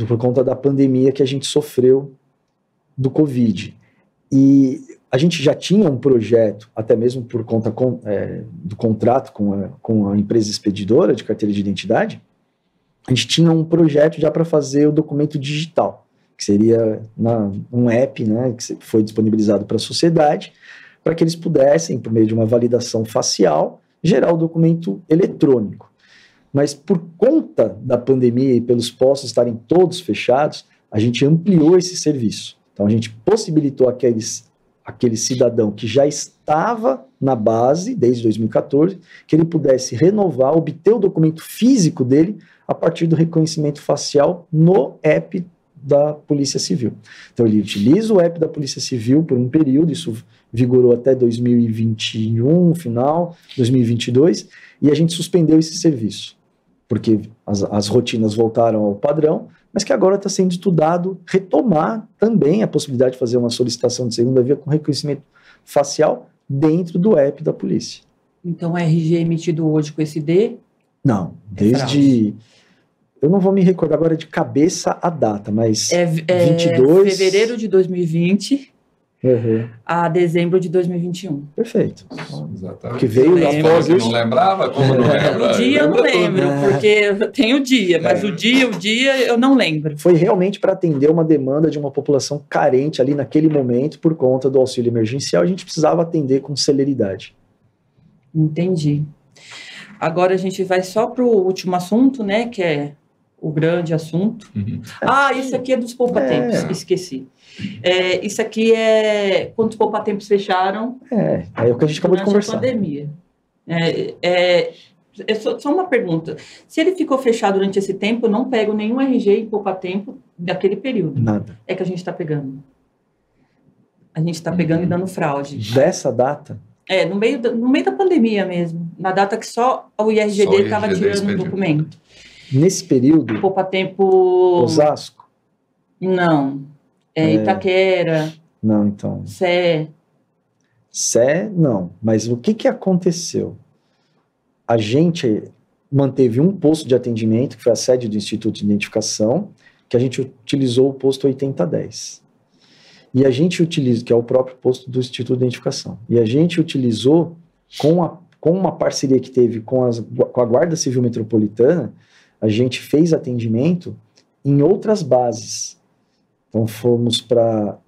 por conta da pandemia que a gente sofreu do Covid. E a gente já tinha um projeto, até mesmo por conta do contrato com a empresa expedidora de carteira de identidade, a gente tinha um projeto já para fazer o documento digital, que seria um app, né, que foi disponibilizado para a sociedade, para que eles pudessem, por meio de uma validação facial, gerar o documento eletrônico. Mas por conta da pandemia e pelos postos estarem todos fechados, a gente ampliou esse serviço. Então a gente possibilitou aquele cidadão que já estava na base desde 2014, que ele pudesse renovar, obter o documento físico dele a partir do reconhecimento facial no app da Polícia Civil. Então ele utiliza o app da Polícia Civil por um período, isso vigorou até 2021, final, 2022, e a gente suspendeu esse serviço, porque as rotinas voltaram ao padrão, mas que agora está sendo estudado retomar também a possibilidade de fazer uma solicitação de segunda via com reconhecimento facial dentro do app da polícia. Então, o RG emitido hoje com esse D? Não, desde... Eu não vou me recordar agora de cabeça a data, mas 22... fevereiro de 2020 a dezembro de 2021. Perfeito. Exatamente. Que veio após isso. Não lembrava? Como não lembra? O dia eu não lembro, porque eu tenho o dia, mas o dia eu não lembro. Foi realmente para atender uma demanda de uma população carente ali naquele momento, por conta do auxílio emergencial, a gente precisava atender com celeridade. Entendi. Agora a gente vai só para o último assunto, né, que é o grande assunto. Isso aqui é dos poupa-tempos, esqueci. Isso aqui é quando os poupa-tempos fecharam. É o que a gente acabou de conversar. Durante a pandemia. Só uma pergunta. Se ele ficou fechado durante esse tempo, eu não pego nenhum RG em poupa-tempo daquele período. Nada. É que a gente está pegando. A gente está pegando e dando fraude. Dessa data? No meio da pandemia mesmo. Na data que só o IRGD estava tirando o documento. Nesse período, Poupa Tempo... Osasco? Não. Itaquera. Não, então. Sé, não. Mas o que aconteceu? A gente manteve um posto de atendimento, que foi a sede do Instituto de Identificação, que a gente utilizou o posto 8010. E a gente utiliza, que é o próprio posto do Instituto de Identificação. E a gente utilizou, com uma parceria que teve com a Guarda Civil Metropolitana, a gente fez atendimento em outras bases. Então fomos para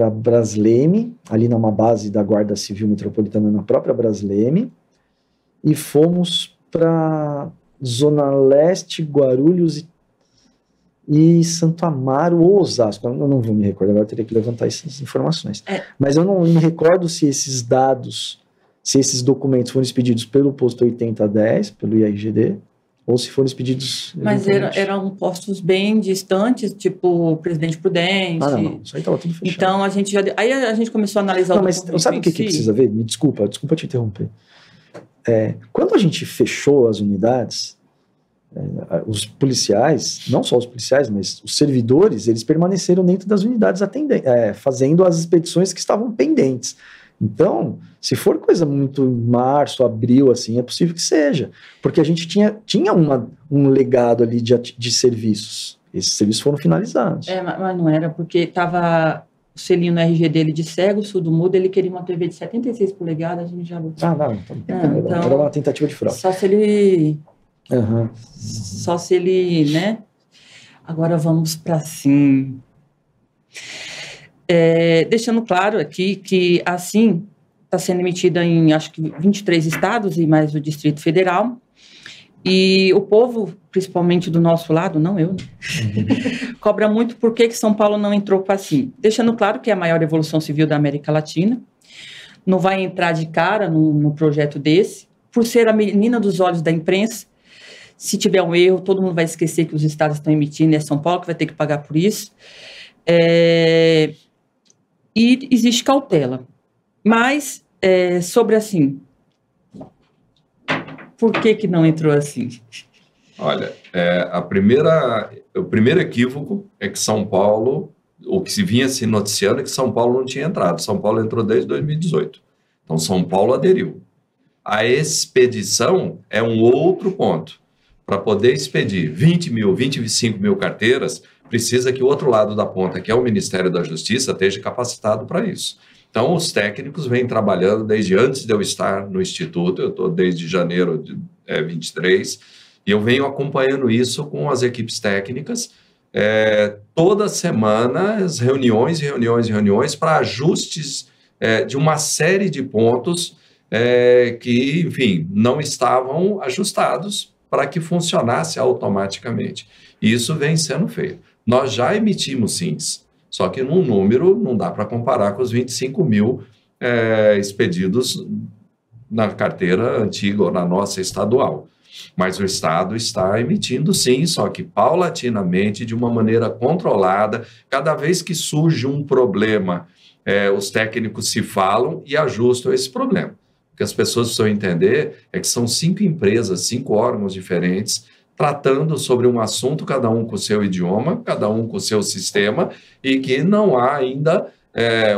Brasleme, ali numa base da Guarda Civil Metropolitana, na própria Brasleme, e fomos para Zona Leste, Guarulhos e Santo Amaro ou Osasco. Eu não vou me recordar, agora eu teria que levantar essas informações. Mas eu não me recordo se esses dados, se esses documentos foram expedidos pelo posto 8010, pelo IRGD, ou se foram expedidos... Mas eram postos bem distantes, tipo Presidente Prudente. Não. Isso aí estava tudo fechado. Então, aí a gente começou a analisar... Mas sabe o que precisa ver? Me desculpa te interromper. Quando a gente fechou as unidades, os policiais, não só os policiais, mas os servidores, eles permaneceram dentro das unidades fazendo as expedições que estavam pendentes. Então, se for coisa muito março, abril, assim, é possível que seja. Porque a gente tinha um legado ali de serviços. Esses serviços foram finalizados. Mas não era, porque estava o selinho no RG dele de cego, surdo mudo, ele queria uma TV de 76 polegadas, a gente já... Então, era uma tentativa de fraude. Só se ele... Uhum. Só se ele, né? Agora vamos para assim... deixando claro aqui que assim está sendo emitida em acho que 23 estados e mais o Distrito Federal, e o povo, principalmente do nosso lado, não eu, cobra muito por que São Paulo não entrou com assim, deixando claro que é a maior evolução civil da América Latina, não vai entrar de cara no projeto desse, por ser a menina dos olhos da imprensa. Se tiver um erro, todo mundo vai esquecer que os estados estão emitindo, e é São Paulo que vai ter que pagar por isso. E existe cautela. Mas, sobre assim, por que não entrou assim? Olha, o primeiro equívoco é que São Paulo, o que se vinha se noticiando é que São Paulo não tinha entrado. São Paulo entrou desde 2018. Então, São Paulo aderiu. A expedição é um outro ponto. Para poder expedir 20 mil, 25 mil carteiras, precisa que o outro lado da ponta, que é o Ministério da Justiça, esteja capacitado para isso. Então, os técnicos vêm trabalhando desde antes de eu estar no Instituto, eu estou desde janeiro de 23, e eu venho acompanhando isso com as equipes técnicas, toda semana, as reuniões para ajustes de uma série de pontos que, enfim, não estavam ajustados para que funcionasse automaticamente. E isso vem sendo feito. Nós já emitimos SINs, só que num número não dá para comparar com os 25 mil expedidos na carteira antiga ou na nossa estadual. Mas o Estado está emitindo sim, só que paulatinamente, de uma maneira controlada. Cada vez que surge um problema, os técnicos se falam e ajustam esse problema. O que as pessoas precisam entender é que são 5 empresas, 5 órgãos diferentes, tratando sobre um assunto, cada um com o seu idioma, cada um com o seu sistema, e que não há ainda,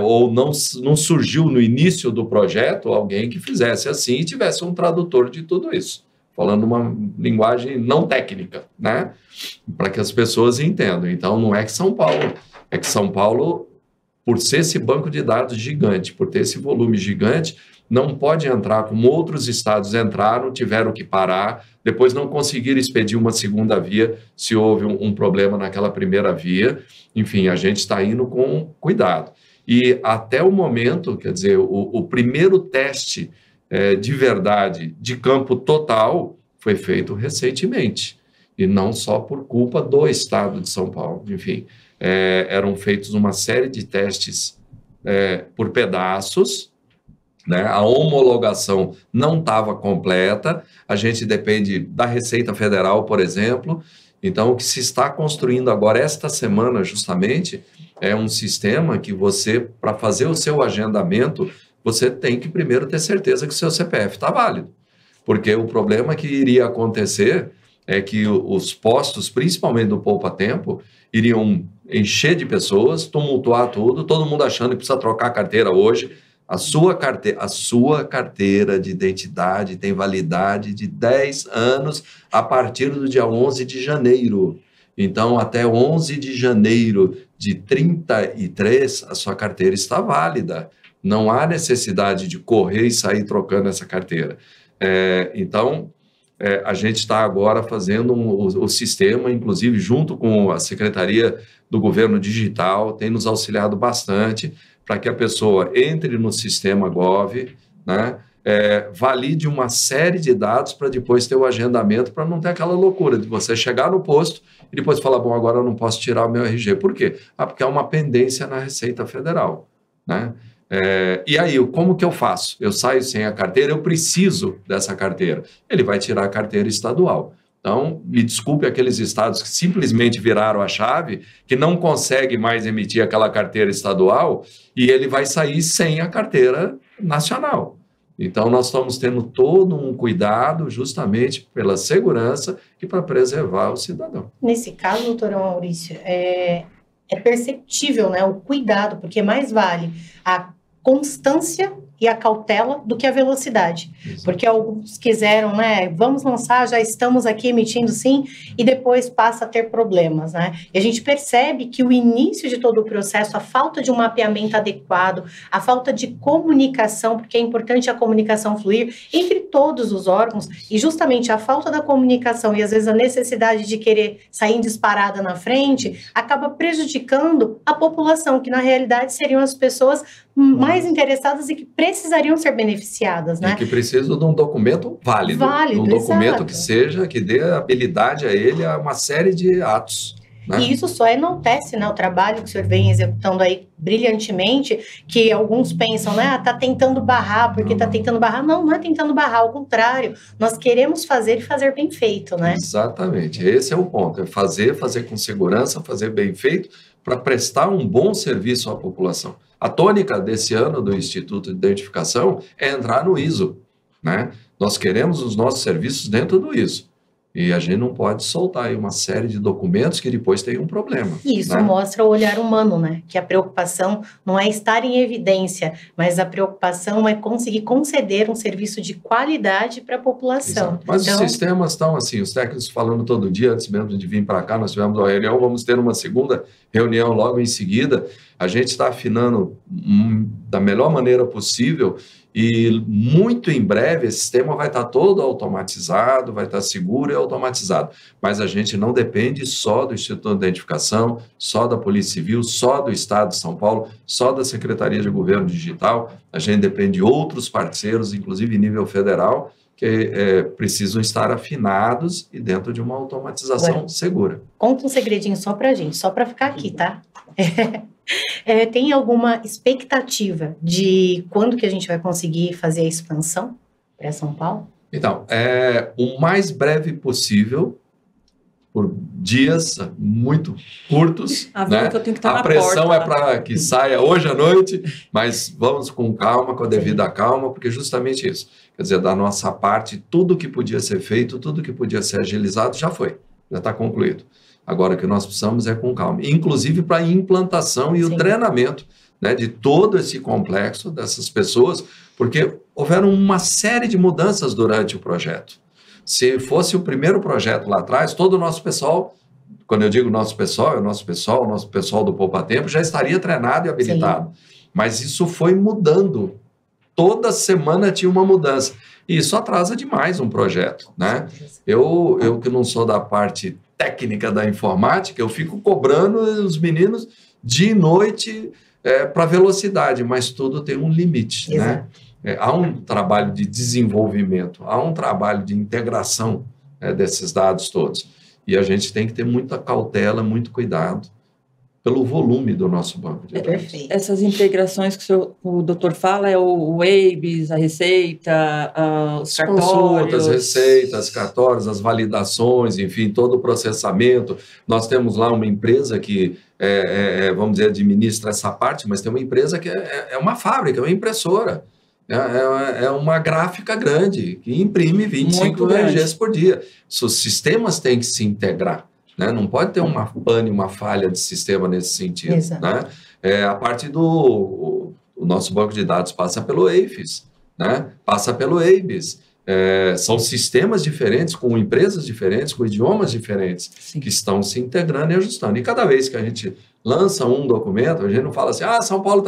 ou não surgiu no início do projeto, alguém que fizesse assim e tivesse um tradutor de tudo isso, falando uma linguagem não técnica, né? Para que as pessoas entendam. Então, não é que São Paulo, é que São Paulo, por ser esse banco de dados gigante, por ter esse volume gigante, não pode entrar como outros estados entraram, tiveram que parar, depois não conseguiram expedir uma segunda via se houve um problema naquela primeira via. Enfim, a gente está indo com cuidado. E até o momento, quer dizer, o primeiro teste de verdade, de campo total, foi feito recentemente. E não só por culpa do estado de São Paulo. Enfim, eram feitos uma série de testes por pedaços, né? A homologação não estava completa, a gente depende da Receita Federal, por exemplo. Então, o que se está construindo agora, esta semana, justamente, é um sistema que você, para fazer o seu agendamento, você tem que primeiro ter certeza que o seu CPF está válido. Porque o problema que iria acontecer é que os postos, principalmente do Poupa Tempo, iriam encher de pessoas, tumultuar tudo, todo mundo achando que precisa trocar a carteira hoje. A sua carteira de identidade tem validade de 10 anos a partir do dia 11 de janeiro. Então, até 11 de janeiro de 33, a sua carteira está válida. Não há necessidade de correr e sair trocando essa carteira. Então, a gente está agora fazendo o sistema, inclusive junto com a Secretaria do Governo Digital, tem nos auxiliado bastante para que a pessoa entre no sistema Gov, né, valide uma série de dados para depois ter o agendamento, para não ter aquela loucura de você chegar no posto e depois falar, bom, agora eu não posso tirar o meu RG. Por quê? Porque é uma pendência na Receita Federal, né? E aí, como que eu faço? Eu saio sem a carteira, eu preciso dessa carteira. Ele vai tirar a carteira estadual. Então, me desculpe aqueles estados que simplesmente viraram a chave, que não conseguem mais emitir aquela carteira estadual, e ele vai sair sem a carteira nacional. Então, nós estamos tendo todo um cuidado justamente pela segurança e para preservar o cidadão. Nesse caso, doutor Maurício, é perceptível, né, o cuidado, porque mais vale a constância e a cautela do que a velocidade. Exato. Porque alguns quiseram, né, vamos lançar, já estamos aqui emitindo sim, e depois passa a ter problemas, né? E a gente percebe que o início de todo o processo, a falta de um mapeamento adequado, a falta de comunicação, porque é importante a comunicação fluir entre todos os órgãos, e justamente a falta da comunicação e às vezes a necessidade de querer sair disparada na frente, acaba prejudicando a população, que na realidade seriam as pessoas mais interessadas e que precisariam ser beneficiadas, né? E que precisam de um documento válido. Um documento que dê habilidade a ele a uma série de atos. Né? E isso só enaltece, né, o trabalho que o senhor vem executando aí brilhantemente, que alguns pensam, né, tá tentando barrar, porque tá tentando barrar. Não é tentando barrar, ao contrário, nós queremos fazer e fazer bem feito, né? Exatamente, esse é o ponto, é fazer com segurança, fazer bem feito, para prestar um bom serviço à população. A tônica desse ano do Instituto de Identificação é entrar no ISO, né? Nós queremos os nossos serviços dentro do ISO. E a gente não pode soltar aí uma série de documentos que depois tem um problema. E isso, né? Mostra o olhar humano, né? Que a preocupação não é estar em evidência, mas a preocupação é conseguir conceder um serviço de qualidade para a população. Exato. Mas então, os sistemas estão assim, os técnicos falando todo dia, antes mesmo de vir para cá, nós tivemos uma reunião, vamos ter uma segunda reunião logo em seguida. A gente está afinando da melhor maneira possível e muito em breve esse sistema vai estar todo automatizado, vai estar seguro e automatizado. Mas a gente não depende só do Instituto de Identificação, só da Polícia Civil, só do Estado de São Paulo, só da Secretaria de Governo Digital. A gente depende de outros parceiros, inclusive em nível federal, que precisam estar afinados e dentro de uma automatização segura. Conta um segredinho só para a gente, só para ficar aqui, tá? Tem alguma expectativa de quando que a gente vai conseguir fazer a expansão para São Paulo? Então, o mais breve possível, por dias muito curtos. Né? Que eu tenho que estar a na pressão porta, é para que saia hoje à noite, mas vamos com calma, com a devida calma, porque justamente isso. Quer dizer, da nossa parte, tudo que podia ser feito, tudo que podia ser agilizado, já foi, já está concluído. Agora, o que nós precisamos é com calma, inclusive para a implantação e o treinamento, né, de todo esse complexo dessas pessoas, porque houveram uma série de mudanças durante o projeto. Se fosse o primeiro projeto lá atrás, todo o nosso pessoal, quando eu digo nosso pessoal, é o nosso pessoal do Poupa Tempo, já estaria treinado e habilitado. Sim. Mas isso foi mudando. Toda semana tinha uma mudança. E isso atrasa demais um projeto, né? Eu que não sou da parte técnica da informática, eu fico cobrando os meninos dia e noite para velocidade, mas tudo tem um limite, né? Há um trabalho de desenvolvimento, há um trabalho de integração desses dados todos. E a gente tem que ter muita cautela, muito cuidado pelo volume do nosso banco de dados. Perfeito. Essas integrações que o doutor fala é o Waves, a Receita, os cartórios. Consultas, receitas, cartórios, as validações, enfim, todo o processamento. Nós temos lá uma empresa que, vamos dizer, administra essa parte, mas tem uma empresa que é uma fábrica, é uma impressora. É uma gráfica grande, que imprime 25 Muito grande. VGs por dia. Os sistemas têm que se integrar, né? Não pode ter uma pane, uma falha de sistema nesse sentido. Exato. Né? A parte o nosso banco de dados passa pelo AFIS, né? Passa pelo ABIS. São sistemas diferentes, com empresas diferentes, com idiomas diferentes, Sim. que estão se integrando e ajustando. E cada vez que a gente lança um documento, a gente não fala assim, São Paulo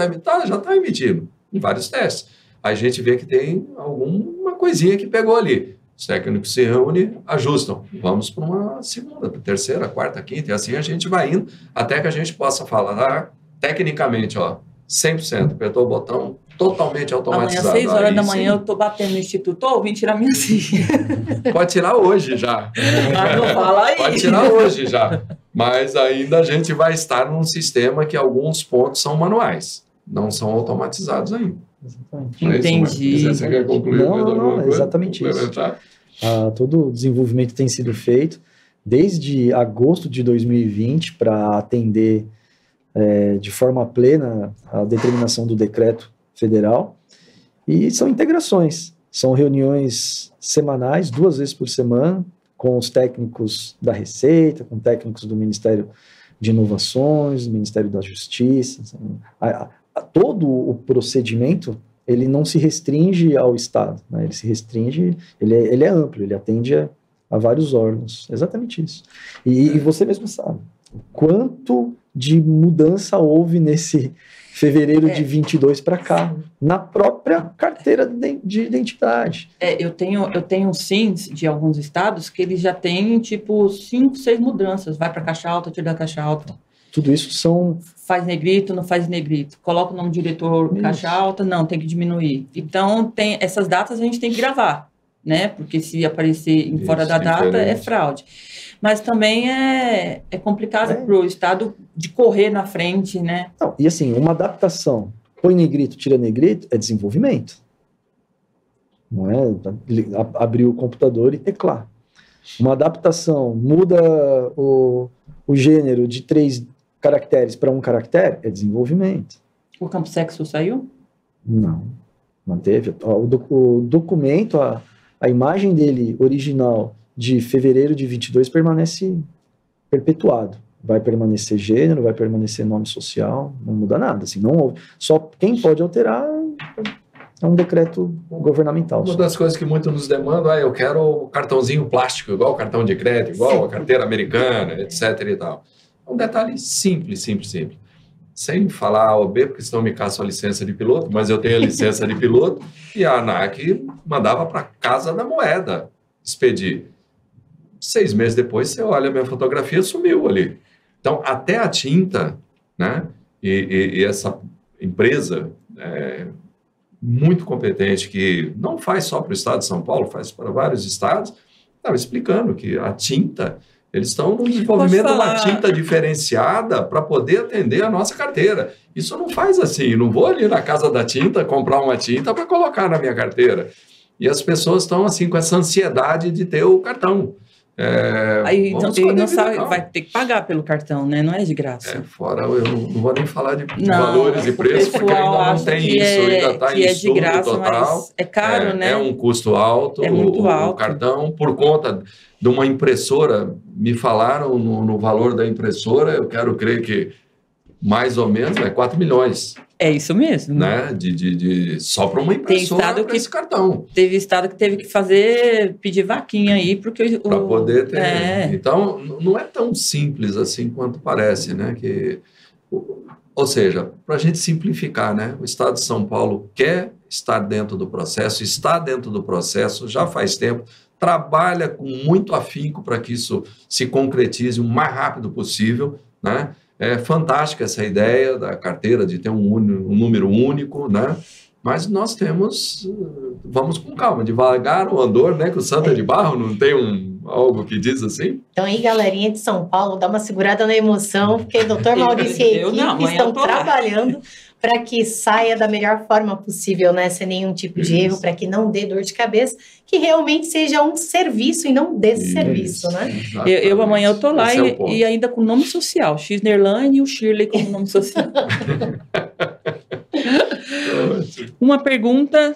já está emitindo, em vários testes. A gente vê que tem alguma coisinha que pegou ali. Os técnicos se reúnem, ajustam. Vamos para uma segunda, terceira, quarta, quinta, e assim a gente vai indo, até que a gente possa falar, tecnicamente, 100%, apertou o botão, totalmente automatizado. Amanhã, 6 horas da manhã, eu estou batendo no instituto, vim tirar minha senha. Pode tirar hoje já. Não fala aí. Pode tirar hoje já. Mas ainda a gente vai estar num sistema que alguns pontos são manuais, não são automatizados ainda. Exatamente. Entendi. Você quer concluir? Não, exatamente isso. Todo o desenvolvimento tem sido feito desde agosto de 2020 para atender de forma plena a determinação do decreto federal, e são integrações, são reuniões semanais, 2 vezes por semana, com os técnicos da Receita, com técnicos do Ministério de Inovações, do Ministério da Justiça. Todo o procedimento, ele não se restringe ao Estado, né? Ele se restringe, ele é amplo, ele atende a vários órgãos, exatamente isso. E você mesmo sabe, quanto de mudança houve nesse fevereiro de 22 para cá, na própria carteira de identidade. Eu tenho SINs de alguns estados que eles já têm, 5, 6 mudanças. Vai para caixa alta, tira da caixa alta. Tudo isso são... Faz negrito, não faz negrito. Coloca o nome do diretor, caixa alta, não, tem que diminuir. Então, essas datas a gente tem que gravar, né? Porque se aparecer fora da data, é fraude. Mas também é complicado para o Estado de correr na frente, né? Não, e assim, uma adaptação, põe negrito, tira negrito, é desenvolvimento. Não é abrir o computador e teclar. Uma adaptação, muda o gênero de 3 caracteres para 1 caractere, é desenvolvimento. O campo sexo saiu? Não, manteve. O documento, a imagem dele original de fevereiro de 22 permanece perpetuado. Vai permanecer gênero, vai permanecer nome social, não muda nada. Assim, não houve. Só quem pode alterar é um decreto governamental. Uma das coisas que muito nos demandam eu quero o cartãozinho plástico, igual o cartão de crédito, igual a carteira americana, etc. e tal. Um detalhe simples. Sem falar A ou B, porque senão me caçam a licença de piloto, mas eu tenho a licença de piloto, e a ANAC mandava para Casa da Moeda expedir. 6 meses depois, você olha a minha fotografia, sumiu ali. Então, até a tinta, né? E essa empresa muito competente, que não faz só para o estado de São Paulo, faz para vários estados, estava explicando que a tinta, eles estão no desenvolvimento de uma tinta diferenciada para poder atender a nossa carteira. Isso não faz assim, não vou ali na casa da tinta comprar uma tinta para colocar na minha carteira. E as pessoas estão assim com essa ansiedade de ter o cartão. Aí, então, ele não sabe, vai ter que pagar pelo cartão, né? Não é de graça. Fora, eu não vou nem falar de valores e preços, porque ainda não tem isso, ainda está em estudo de graça, total. Mas é caro, né? É um custo alto, o cartão, por conta de uma impressora, me falaram no valor da impressora, eu quero crer que mais ou menos 4 milhões. É isso mesmo. Né? Só para uma impressora para esse cartão. Teve estado que teve que pedir vaquinha aí, porque para poder ter. Então, não é tão simples assim quanto parece, né? Ou seja, para a gente simplificar, né? O Estado de São Paulo quer estar dentro do processo, está dentro do processo, já faz tempo, trabalha com muito afinco para que isso se concretize o mais rápido possível, né? É fantástica essa ideia da carteira de ter um número único, né? Mas nós vamos com calma, devagar o andor, né? Que o santo é de barro, não tem algo que diz assim? Então aí, galerinha de São Paulo, dá uma segurada na emoção, porque o doutor Maurício e a equipe estão trabalhando para que saia da melhor forma possível, né? Sem nenhum tipo de erro, para que não dê dor de cabeça, que realmente seja um serviço e não desserviço, né? Eu amanhã eu tô lá e ainda com nome social, Xnerlane e o Shirley como nome social. Uma pergunta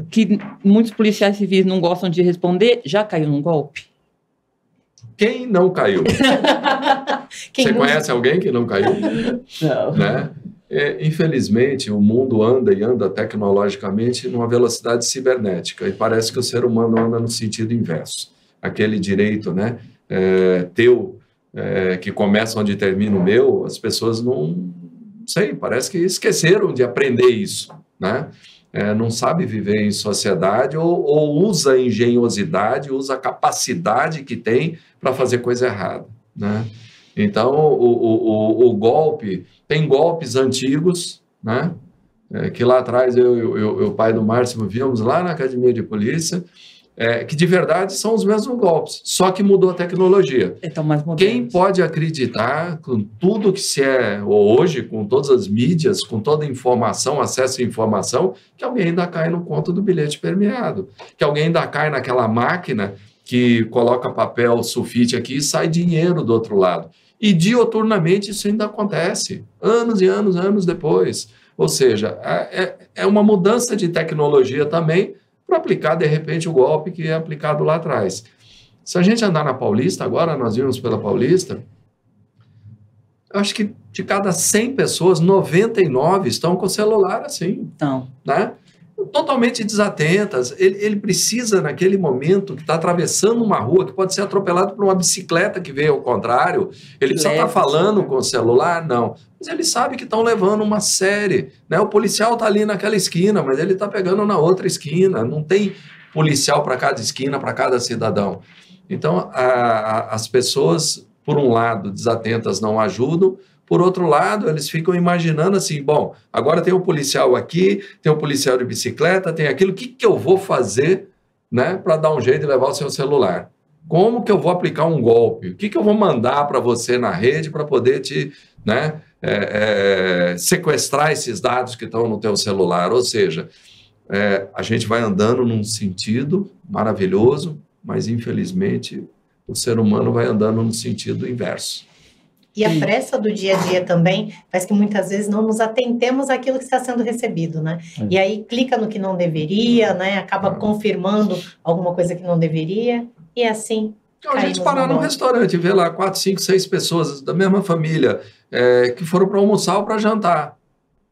que muitos policiais civis não gostam de responder: já caiu num golpe? Quem não caiu? Você conhece alguém que não caiu? Não. Né? Infelizmente, o mundo anda e anda tecnologicamente numa velocidade cibernética, e parece que o ser humano anda no sentido inverso. Aquele direito, né, teu, que começa onde termina o meu, as pessoas não sei, parece que esqueceram de aprender isso, né? Não sabe viver em sociedade ou usa a engenhosidade, usa a capacidade que tem para fazer coisa errada, né? Então, o golpe, tem golpes antigos, né? Que lá atrás eu e o pai do Márcio víamos lá na academia de polícia, que de verdade são os mesmos golpes, só que mudou a tecnologia. Então, mais modernos. Quem pode acreditar com tudo que se é hoje, com todas as mídias, com toda a informação, acesso à informação, que alguém ainda cai no conto do bilhete permeado, que alguém ainda cai naquela máquina que coloca papel sulfite aqui e sai dinheiro do outro lado. E dioturnamente isso ainda acontece, anos e anos, anos depois. Ou seja, é uma mudança de tecnologia também para aplicar, de repente, o golpe que é aplicado lá atrás. Se a gente andar na Paulista, agora nós vimos pela Paulista, eu acho que de cada 100 pessoas, 99 estão com o celular assim. Então. Né? Totalmente desatentas. Ele precisa, naquele momento, que está atravessando uma rua, que pode ser atropelado por uma bicicleta que veio ao contrário, ele precisa estar falando com o celular? Não. Mas ele sabe que estão levando uma série. Né? O policial está ali naquela esquina, mas ele está pegando na outra esquina. Não tem policial para cada esquina, para cada cidadão. Então, as pessoas, por um lado, desatentas não ajudam. Por outro lado, eles ficam imaginando assim, bom, agora tem um policial aqui, tem um policial de bicicleta, tem aquilo, o que eu vou fazer, né, para dar um jeito de levar o seu celular? Como que eu vou aplicar um golpe? O que eu vou mandar para você na rede para poder te, né, sequestrar esses dados que estão no teu celular? Ou seja, a gente vai andando num sentido maravilhoso, mas infelizmente o ser humano vai andando no sentido inverso. E a pressa do dia a dia também faz que muitas vezes não nos atentemos àquilo que está sendo recebido, né? E aí clica no que não deveria, né? Acaba confirmando alguma coisa que não deveria, e assim... Então, a gente parar num restaurante e vê lá 4, 5, 6 pessoas da mesma família que foram para almoçar ou para jantar.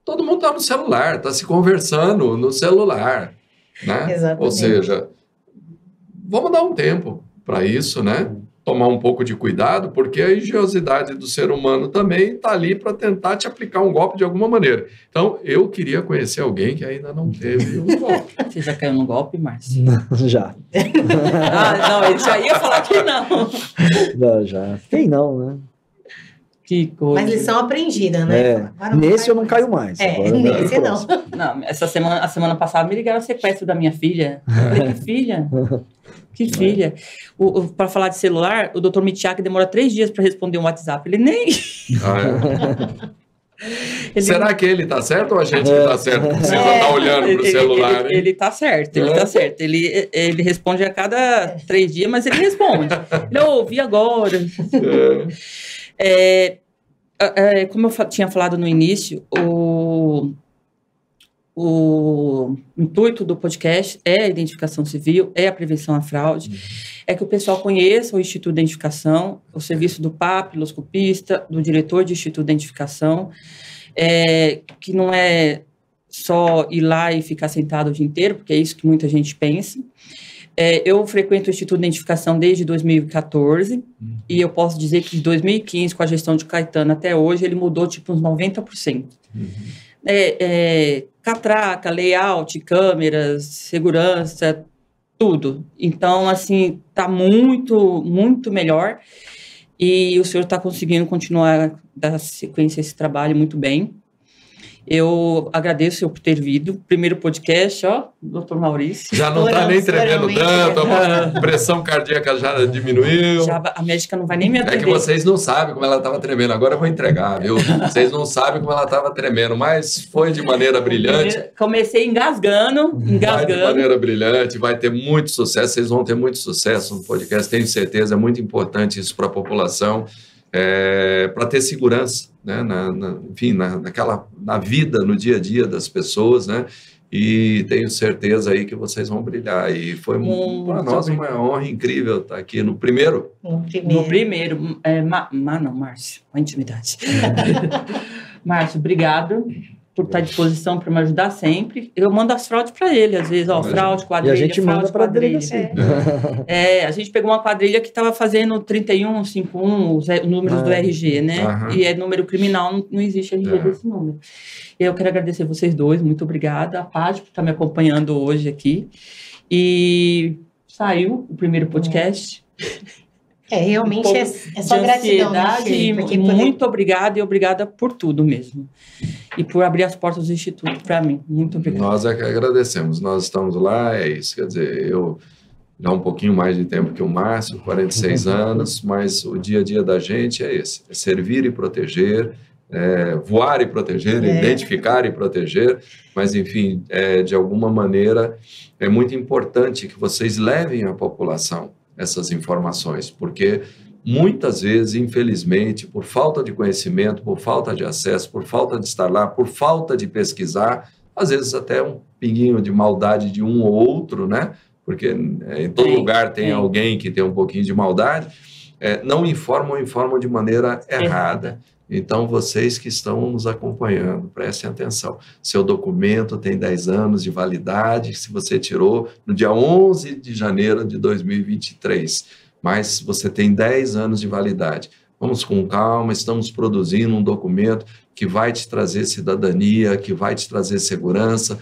Todo mundo está no celular, está se conversando no celular, né? Exatamente. Ou seja, vamos dar um tempo para isso, né? Tomar um pouco de cuidado, porque a engenhosidade do ser humano também está ali para tentar te aplicar um golpe de alguma maneira. Então, eu queria conhecer alguém que ainda não teve um golpe. Você já caiu no golpe, Márcio? Já. Não, ele já ia falar que não. Não, já. Quem não, né? Que coisa. Mas lição aprendida, né? Nesse eu não caio mais. Nesse não. Não, a semana passada me ligaram o sequestro da minha filha. Eu falei, que filha? Que filha? Para falar de celular, o doutor Mitiak demora 3 dias para responder um WhatsApp. Ele nem... Será que ele está certo ou a gente que está certo? Você não está olhando para o celular. Ele está certo, ele está certo. Ele responde a cada 3 dias, mas ele responde. Eu ouvi agora. Como eu tinha falado no início, o intuito do podcast é a identificação civil, é a prevenção à fraude, é que o pessoal conheça o Instituto de Identificação, o serviço do papiloscopista, do diretor de Instituto de Identificação, que não é só ir lá e ficar sentado o dia inteiro, porque é isso que muita gente pensa. Eu frequento o Instituto de Identificação desde 2014, e eu posso dizer que de 2015, com a gestão de Caetano até hoje, ele mudou tipo uns 90%. Catraca, layout, câmeras, segurança, tudo. Então, assim, está muito, muito melhor, e o senhor está conseguindo continuar dar sequência a esse trabalho muito bem. Eu agradeço por ter vindo. Primeiro podcast, doutor Maurício. Já não está nem tremendo tanto, a pressão cardíaca já diminuiu. A médica não vai nem me atender. É que vocês não sabem como ela estava tremendo. Agora eu vou entregar, viu? Vocês não sabem como ela estava tremendo, mas foi de maneira brilhante. Comecei engasgando. Vai de maneira brilhante, vai ter muito sucesso. Vocês vão ter muito sucesso no podcast, tenho certeza. É muito importante isso para a população. Para ter segurança, né, na vida, no dia a dia das pessoas, né, e tenho certeza aí que vocês vão brilhar. E foi para nós uma honra incrível estar aqui no primeiro. No primeiro. Não, Márcio, a intimidade. Márcio, obrigado por estar à disposição para me ajudar sempre. Eu mando as fraudes para ele, às vezes, fraude, quadrilha, e a gente manda para a delegacia. A gente pegou uma quadrilha que estava fazendo 31, 51, os números do RG, né? E é número criminal, não existe RG desse número. Eu quero agradecer vocês dois, muito obrigada. A Paty por estar me acompanhando hoje aqui. E saiu o primeiro podcast. Realmente é só gratidão. Muito obrigada e obrigada por tudo mesmo. E por abrir as portas do Instituto para mim. Muito obrigada. Nós é que agradecemos. Nós estamos lá, é isso. Quer dizer, eu já um pouquinho mais de tempo que o Márcio, 46 anos, mas o dia a dia da gente é esse. É servir e proteger, voar e proteger, identificar e proteger. Mas, enfim, de alguma maneira, é muito importante que vocês levem à população essas informações, porque muitas vezes, infelizmente, por falta de conhecimento, por falta de acesso, por falta de estar lá, por falta de pesquisar, às vezes até um pinguinho de maldade de um ou outro, né? Porque em todo lugar tem alguém que tem um pouquinho de maldade, não informam de maneira errada. Então, vocês que estão nos acompanhando, prestem atenção. Seu documento tem 10 anos de validade, se você tirou no dia 11 de janeiro de 2023, mas você tem 10 anos de validade. Vamos com calma, estamos produzindo um documento que vai te trazer cidadania, que vai te trazer segurança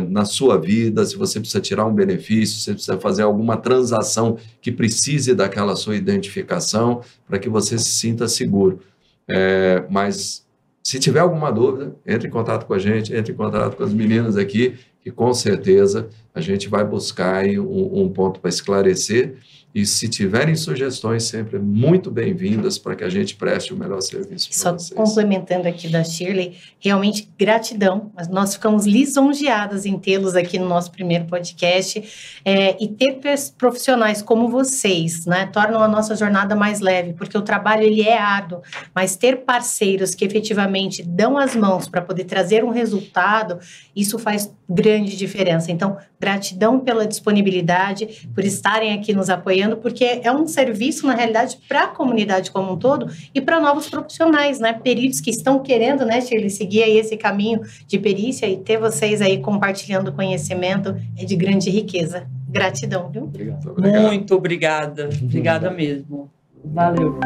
na sua vida. Se você precisa tirar um benefício, se você precisa fazer alguma transação que precise daquela sua identificação, para que você se sinta seguro. Mas se tiver alguma dúvida, entre em contato com a gente, entre em contato com as meninas aqui, que com certeza a gente vai buscar aí um ponto para esclarecer. E se tiverem sugestões, sempre muito bem-vindas para que a gente preste o melhor serviço para vocês. Só complementando aqui da Shirley, realmente gratidão. Nós ficamos lisonjeadas em tê-los aqui no nosso primeiro podcast. E ter profissionais como vocês, né, tornam a nossa jornada mais leve, porque o trabalho ele é árduo, mas ter parceiros que efetivamente dão as mãos para poder trazer um resultado, isso faz grande diferença. Então, gratidão pela disponibilidade, por estarem aqui nos apoiando, porque é um serviço, na realidade, para a comunidade como um todo e para novos profissionais, né? Peritos que estão querendo, né, Shirley, seguir aí esse caminho de perícia, e ter vocês aí compartilhando conhecimento é de grande riqueza. Gratidão, viu? Muito obrigada. Obrigada mesmo. Valeu.